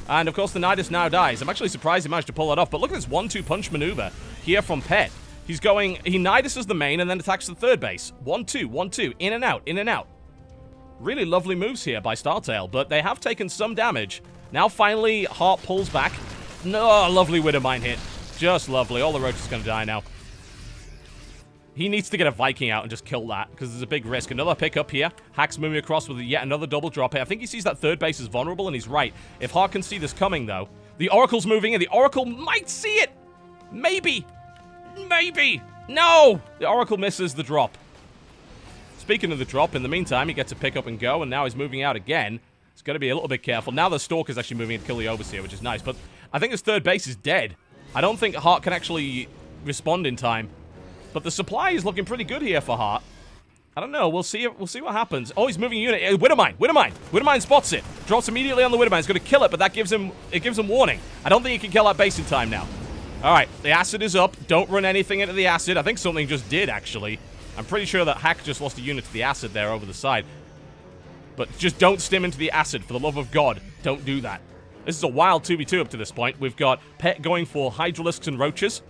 And, of course, the Nidus now dies. I'm actually surprised he managed to pull that off. But look at this 1-2 punch maneuver here from Pet. He Niduses the main and then attacks the third base. 1-2, 1-2, in and out, in and out. Really lovely moves here by Startale, but they have taken some damage. Now, finally, Heart pulls back. No, lovely Widowmine hit. Just lovely. All the roaches are going to die now. He needs to get a Viking out and just kill that, because there's a big risk. Another pickup here. Hack's moving across with yet another double drop here. I think he sees that third base is vulnerable, and he's right. If Hart can see this coming, though, the Oracle's moving in. The Oracle might see it. Maybe. Maybe. No! The Oracle misses the drop. Speaking of the drop, in the meantime, he gets a pick up and go, and now he's moving out again. He's got to be a little bit careful. Now the Stalker's actually moving in to kill the Overseer, which is nice. But I think his third base is dead. I don't think Hart can actually respond in time. But the supply is looking pretty good here for Hart. I don't know. We'll see what happens. Oh, he's moving a unit. Widowmine. Widowmine spots it. Drops immediately on the Widowmine. He's going to kill it, but that gives him warning. I don't think he can kill that base in time now. All right. The acid is up. Don't run anything into the acid. I think something just did, actually. I'm pretty sure that Hack just lost a unit to the acid there over the side. But just don't stim into the acid. For the love of God, don't do that. This is a wild 2v2 up to this point. We've got Pet going for Hydralisks and Roaches.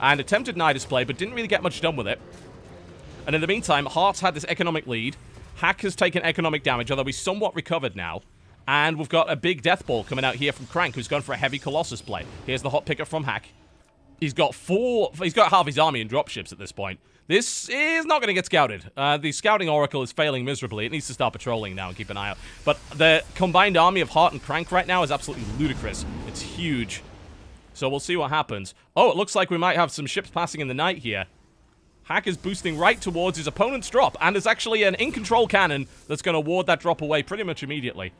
And attempted Nidus play, but didn't really get much done with it. And in the meantime, Heart's had this economic lead. Hack has taken economic damage, although he's somewhat recovered now. And we've got a big death ball coming out here from Crank, who's gone for a heavy Colossus play. Here's the hot pickup from Hack. He's got half his army in dropships at this point. This is not going to get scouted. The scouting oracle is failing miserably. It needs to start patrolling now and keep an eye out. But the combined army of Heart and Crank right now is absolutely ludicrous. It's huge. So we'll see what happens. Oh, it looks like we might have some ships passing in the night here. Hack is boosting right towards his opponent's drop. And there's actually an in-control cannon that's going to ward that drop away pretty much immediately.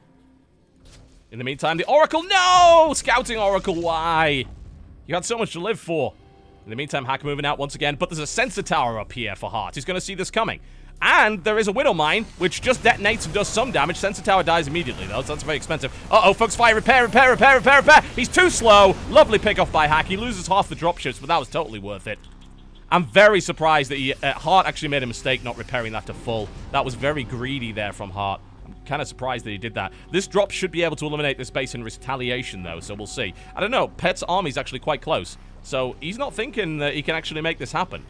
In the meantime, the Oracle... No! Scouting Oracle, why? You had so much to live for. In the meantime, Hack moving out once again. But there's a sensor tower up here for Heart. He's going to see this coming. And there is a Widowmine, which just detonates and does some damage. Sensor tower dies immediately, though, so that's very expensive. Uh-oh, folks, fire, repair. He's too slow. Lovely pick-off by Hack. He loses half the dropships, but that was totally worth it. I'm very surprised that Heart actually made a mistake not repairing that to full. That was very greedy there from Heart. I'm kind of surprised that he did that. This drop should be able to eliminate this base in retaliation, though, so we'll see. I don't know. Pet's army's actually quite close, so he's not thinking that he can actually make this happen.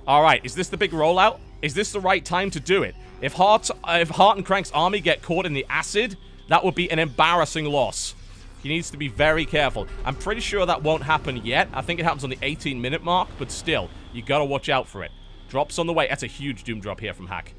All right, is this the big rollout? Is this the right time to do it? If Hart and Crank's army get caught in the acid, that would be an embarrassing loss. He needs to be very careful. I'm pretty sure that won't happen yet. I think it happens on the 18-minute mark, but still, you gotta watch out for it. Drops on the way. That's a huge Doom drop here from Hack.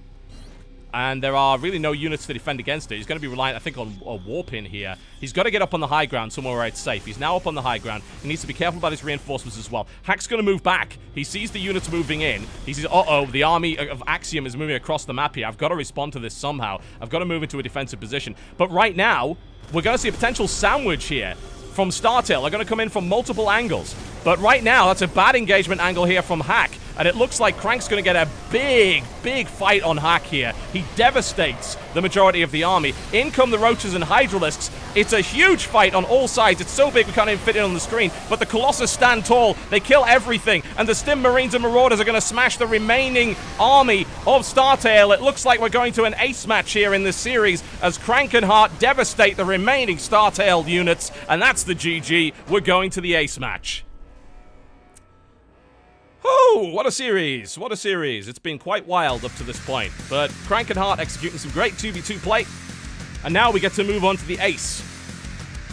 And there are really no units to defend against it. He's going to be reliant, I think, on a warp in here. He's got to get up on the high ground somewhere where it's safe. He's now up on the high ground. He needs to be careful about his reinforcements as well. Hack's going to move back. He sees the units moving in. He sees, uh-oh, the army of Axiom is moving across the map here. I've got to respond to this somehow. I've got to move into a defensive position. But right now, we're going to see a potential sandwich here from Startale. They're going to come in from multiple angles. But right now, that's a bad engagement angle here from Hack. And it looks like Crank's going to get a big, big fight on Hack here. He devastates the majority of the army. In come the Roaches and Hydralisks. It's a huge fight on all sides. It's so big we can't even fit it on the screen. But the Colossus stand tall. They kill everything. And the Stim Marines and Marauders are going to smash the remaining army of Startale. It looks like we're going to an ace match here in this series as Crank and Hart devastate the remaining Startale units. And that's the GG. We're going to the ace match. Oh, what a series. What a series. It's been quite wild up to this point. But Crank and Hart executing some great 2v2 play. And now we get to move on to the ace,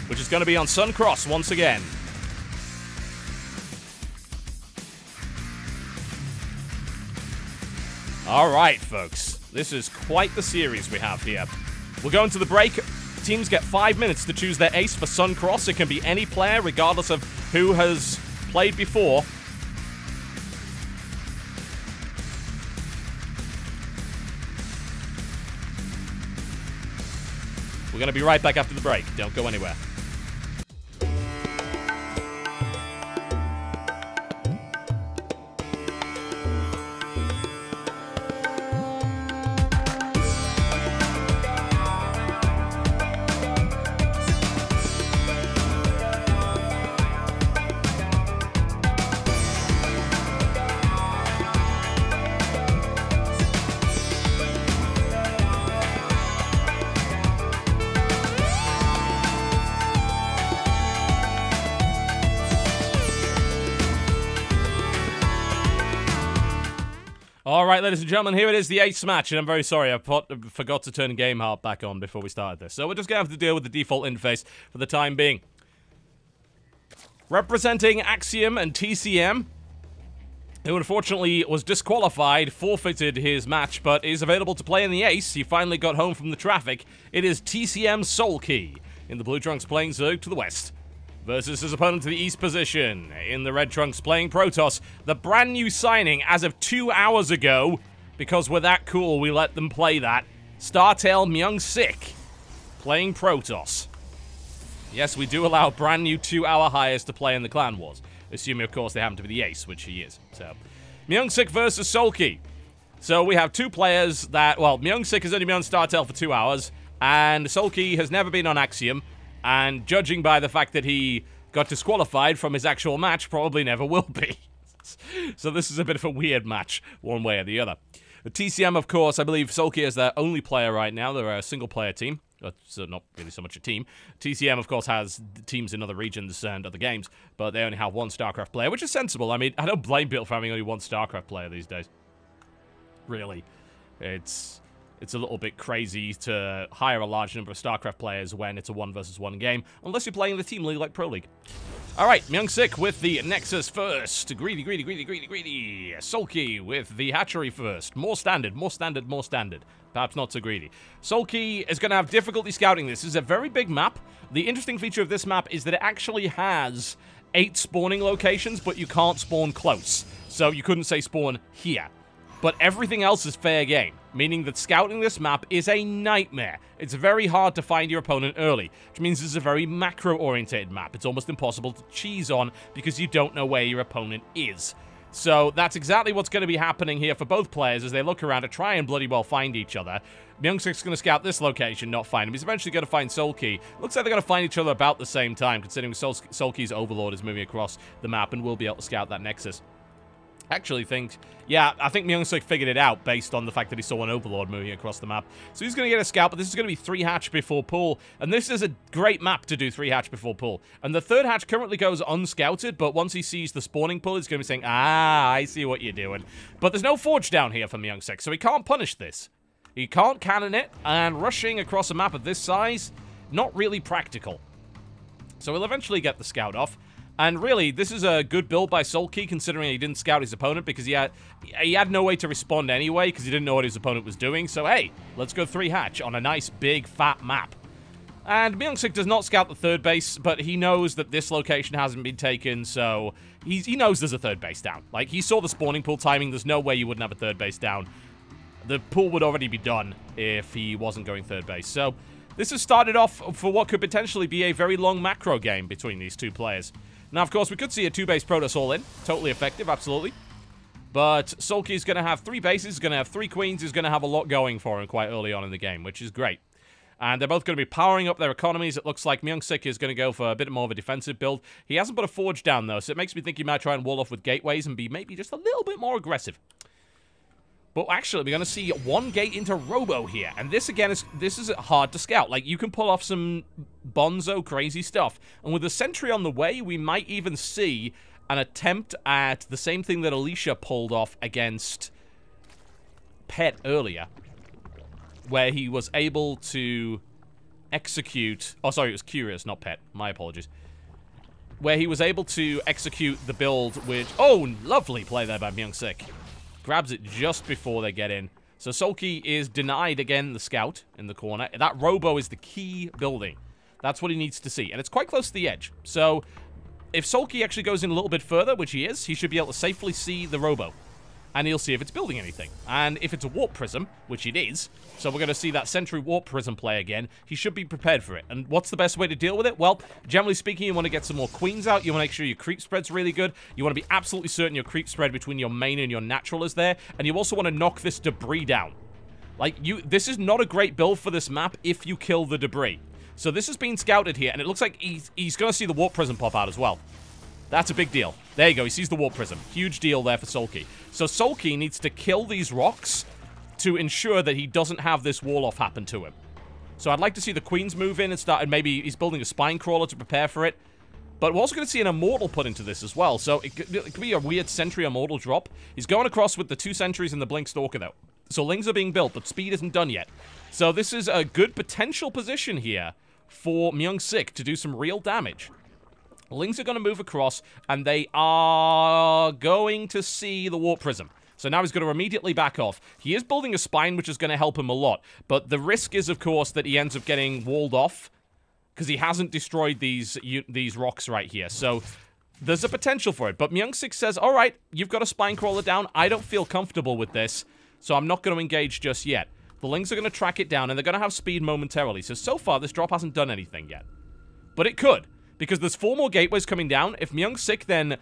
which is going to be on Sun Cross once again. All right, folks. This is quite the series we have here. We're going to the break. Teams get 5 minutes to choose their ace for Sun Cross. It can be any player, regardless of who has played before. We're going to be right back after the break. Don't go anywhere. All right, ladies and gentlemen, here it is, the ace match, and I'm very sorry, I forgot to turn Game Heart back on before we started this. So we're just going to have to deal with the default interface for the time being. Representing Axiom and TCM, who unfortunately was disqualified, forfeited his match, but is available to play in the ace. He finally got home from the traffic. It is TCM Soul Key in the blue trunks playing Zerg to the west, versus his opponent to the east position in the red trunks playing Protoss. The brand new signing as of 2 hours ago, because we're that cool, we let them play that. Startale Myung-Sik playing Protoss. Yes, we do allow brand new 2-hour hires to play in the Clan Wars, assuming, of course, they happen to be the ace, which he is. So, Myung-Sik versus Soulkey. So we have two players that, well, Myung-Sik has only been on Startale for 2 hours, and Soulkey has never been on Axiom. And judging by the fact that he got disqualified from his actual match, probably never will be. So this is a bit of a weird match, one way or the other. The TCM, of course, I believe Soulkey is their only player right now. They're a single-player team. So not really so much a team. TCM, of course, has teams in other regions and other games, but they only have one StarCraft player, which is sensible. I mean, I don't blame people for having only one StarCraft player these days. Really. It's a little bit crazy to hire a large number of StarCraft players when it's a 1-versus-1 game, unless you're playing the Team League like Pro League. Alright, Myung-Sik with the Nexus first. Greedy. Soulkey with the Hatchery first. More standard. Perhaps not so greedy. Soulkey is going to have difficulty scouting this. This is a very big map. The interesting feature of this map is that it actually has 8 spawning locations, but you can't spawn close. So you couldn't say spawn here. But everything else is fair game, meaning that scouting this map is a nightmare. It's very hard to find your opponent early, which means this is a very macro-orientated map. It's almost impossible to cheese on because you don't know where your opponent is. So that's exactly what's going to be happening here for both players as they look around to try and bloody well find each other. Myung-Sik's going to scout this location, not find him. He's eventually going to find Soulkey. Looks like they're going to find each other about the same time, considering Soulkey's Overlord is moving across the map and will be able to scout that Nexus. Actually think... Yeah, I think Myung-Sik figured it out based on the fact that he saw an Overlord moving across the map. So he's going to get a scout, but this is going to be 3 hatch before pull. And this is a great map to do 3 hatch before pull. And the 3rd hatch currently goes unscouted, but once he sees the spawning pull, he's going to be saying, ah, I see what you're doing. But there's no forge down here for Myung-Sik, so he can't punish this. He can't cannon it, and rushing across a map of this size, not really practical. So he'll eventually get the scout off. And really, this is a good build by Sulky, considering he didn't scout his opponent, because he had no way to respond anyway, because he didn't know what his opponent was doing. So, hey, let's go 3 hatch on a nice, big, fat map. And Myung-Sik does not scout the 3rd base, but he knows that this location hasn't been taken, so he knows there's a 3rd base down. Like, he saw the spawning pool timing. There's no way you wouldn't have a 3rd base down. The pool would already be done if he wasn't going 3rd base. So, this has started off for what could potentially be a very long macro game between these 2 players. Now, of course, we could see a 2-base Protoss all in. Totally effective, absolutely. But Sulky's going to have 3 bases, he's going to have 3 queens, he's going to have a lot going for him quite early on in the game, which is great. And they're both going to be powering up their economies. It looks like Myung-Sik is going to go for a bit more of a defensive build. He hasn't put a forge down, though, so it makes me think he might try and wall off with gateways and be maybe just a little bit more aggressive. But actually, we're going to see 1 gate into Robo here. And this, again, is hard to scout. Like, you can pull off some bonzo crazy stuff. And with the sentry on the way, we might even see an attempt at the same thing that Alicia pulled off against Pet earlier. Where he was able to execute... Oh, sorry, it was Curious, not Pet. My apologies. Where he was able to execute the build which... Oh, lovely play there by Myung-Sik. Grabs it just before they get in. So Sulky is denied again the scout in the corner. That Robo is the key building. That's what he needs to see. And it's quite close to the edge. So if Sulky actually goes in a little bit further, which he is, he should be able to safely see the Robo. And he'll see if it's building anything. And if it's a Warp Prism, which it is, so we're going to see that Sentry Warp Prism play again, he should be prepared for it. And what's the best way to deal with it? Well, generally speaking, you want to get some more queens out. You want to make sure your creep spread's really good. You want to be absolutely certain your creep spread between your main and your natural is there. And you also want to knock this debris down. Like, this is not a great build for this map if you kill the debris. So this is being scouted here, and it looks like he's going to see the Warp Prism pop out as well. That's a big deal. There you go. He sees the Warp Prism. Huge deal there for Sulky. So Sulky needs to kill these rocks to ensure that he doesn't have this wall-off happen to him. So I'd like to see the queens move in and start, and maybe he's building a spine crawler to prepare for it. But we're also going to see an Immortal put into this as well. So it could be a weird Sentry Immortal drop. He's going across with the 2 sentries and the Blink Stalker, though. So Lings are being built, but speed isn't done yet. So this is a good potential position here for Myung-Sik to do some real damage. Lings are going to move across, and they are going to see the Warp Prism. So now he's going to immediately back off. He is building a spine, which is going to help him a lot. But the risk is, of course, that he ends up getting walled off, because he hasn't destroyed these rocks right here. So there's a potential for it. But Myung-Sik says, all right, you've got a spine crawler down. I don't feel comfortable with this, so I'm not going to engage just yet. The Lings are going to track it down, and they're going to have speed momentarily. So far, this drop hasn't done anything yet. But it could. Because there's 4 more gateways coming down. If Myung-Sik then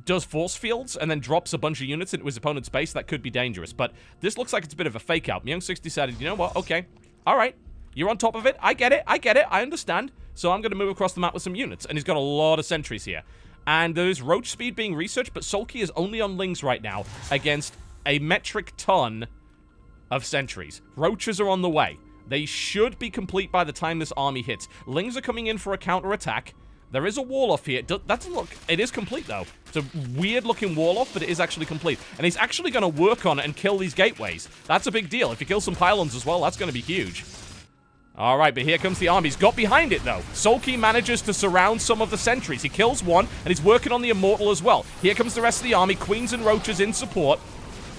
does force fields and then drops a bunch of units into his opponent's base, that could be dangerous. But this looks like it's a bit of a fake out. Myung-Sik's decided, you know what, okay, all right, you're on top of it, I get it, I understand. So I'm going to move across the map with some units. And he's got a lot of sentries here. And there's roach speed being researched, but Sulky is only on Lings right now against a metric ton of sentries. Roaches are on the way. They should be complete by the time this army hits. Lings are coming in for a counter-attack. There is a wall-off here. That doesn't look... It is complete, though. It's a weird-looking wall-off, but it is actually complete. And he's actually going to work on it and kill these gateways. That's a big deal. If he kills some pylons as well, that's going to be huge. All right, but here comes the army. He's got behind it, though. Sulky manages to surround some of the sentries. He kills one, and he's working on the Immortal as well. Here comes the rest of the army. Queens and Roaches in support.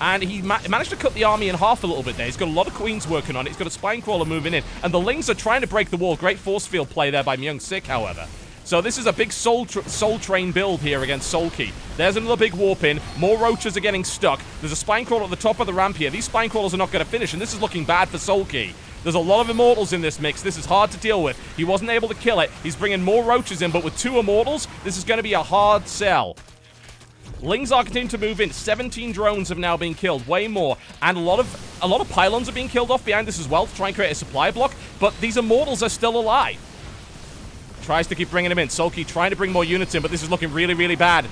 And he managed to cut the army in half a little bit there. He's got a lot of queens working on it. He's got a spine crawler moving in. And the Lings are trying to break the wall. Great force field play there by Myung-Sik, however. So this is a big soul train build here against Sulky. There's another big warp in. More Roaches are getting stuck. There's a spine crawler at the top of the ramp here. These spine crawlers are not going to finish, and this is looking bad for Sulky. There's a lot of Immortals in this mix. This is hard to deal with. He wasn't able to kill it. He's bringing more Roaches in, but with 2 Immortals, this is going to be a hard sell. Lings are continuing to move in. 17 drones have now been killed, way more, and a lot of pylons are being killed off behind this as well to try and create a supply block. But these Immortals are still alive. Tries to keep bringing them in. Sulky trying to bring more units in, but this is looking really, really bad.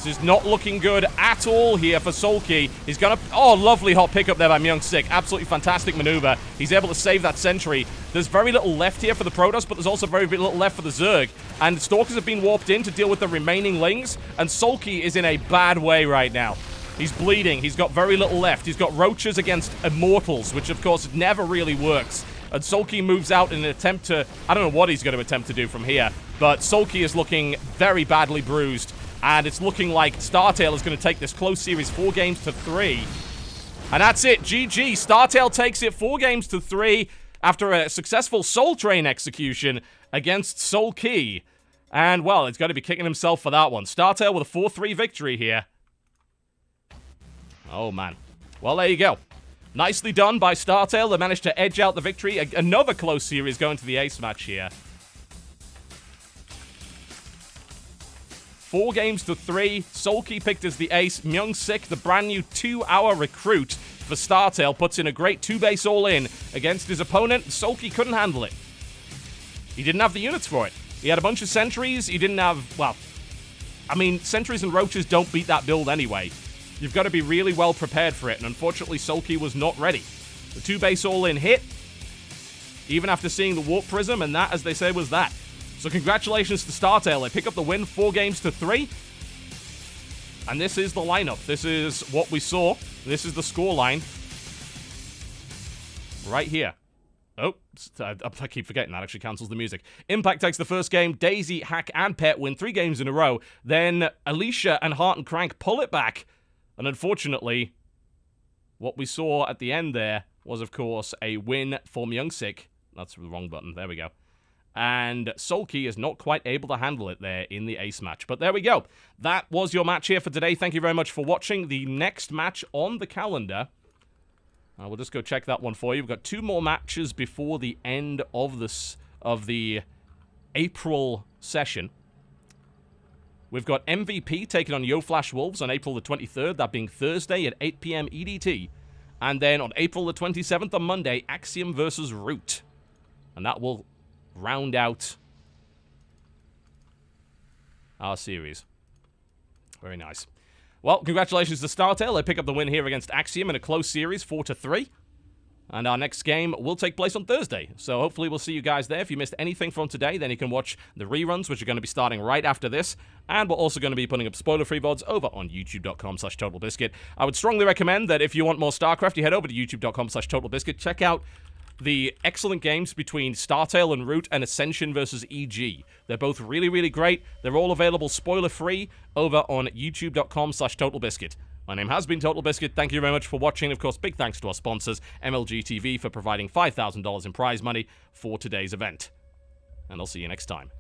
This is not looking good at all here for Sulky. He's gonna... Oh, lovely hot pickup there by Myung-Sik. Absolutely fantastic maneuver. He's able to save that sentry. There's very little left here for the Protoss, but there's also very little left for the Zerg. And Stalkers have been warped in to deal with the remaining Lings, and Sulky is in a bad way right now. He's bleeding. He's got very little left. He's got Roaches against Immortals, which, of course, never really works. And Sulky moves out in an attempt to... I don't know what he's going to attempt to do from here, but Sulky is looking very badly bruised. And it's looking like Startale is going to take this close series 4-3. And that's it. GG. Startale takes it 4-3 after a successful Soul Train execution against Sulky. And, well, it's got to be kicking himself for that one. Startale with a 4-3 victory here. Oh, man. Well, there you go. Nicely done by Startale. They managed to edge out the victory. Another close series going to the ace match here. 4-3. Sulky picked as the ace. Myung-Sik, the brand new 2-hour recruit for Startale, puts in a great 2-base all-in against his opponent. Sulky couldn't handle it. He didn't have the units for it. He had a bunch of sentries. He didn't have, well, I mean, sentries and roaches don't beat that build anyway. You've got to be really well prepared for it, and unfortunately, Sulky was not ready. The 2-base all-in hit, even after seeing the Warp Prism, and that, as they say, was that. So congratulations to Startale. They pick up the win 4-3. And this is the lineup. This is what we saw. This is the scoreline. Right here. Oh, I keep forgetting that actually cancels the music. Impact takes the first game. Daisy, Hack, and Pet win 3 games in a row. Then Alicia and Heart and Crank pull it back. And unfortunately, what we saw at the end there was, of course, a win for Myung-Sik. That's the wrong button. There we go. And Sulky is not quite able to handle it there in the ace match. But there we go. That was your match here for today. Thank you very much for watching. The next match on the calendar, we'll just go check that one for you. We've got 2 more matches before the end of the April session. We've got MVP taking on Yo Flash Wolves on April the 23rd, that being Thursday at 8 PM EDT. And then on April the 27th, on Monday, Axiom versus Root. And that will round out our series. Very nice. Well, congratulations to Startale. They pick up the win here against Axiom in a close series, 4-3. And our next game will take place on Thursday. So hopefully we'll see you guys there. If you missed anything from today, then you can watch the reruns, which are going to be starting right after this. And we're also going to be putting up spoiler-free VODs over on youtube.com/TotalBiscuit. I would strongly recommend that if you want more StarCraft, you head over to youtube.com/TotalBiscuit. Check out the excellent games between Startale and Root and Ascension versus EG. They're both really, really great. They're all available spoiler-free over on youtube.com/TotalBiscuit. My name has been TotalBiscuit. Thank you very much for watching. Of course, big thanks to our sponsors, MLG TV, for providing $5,000 in prize money for today's event. And I'll see you next time.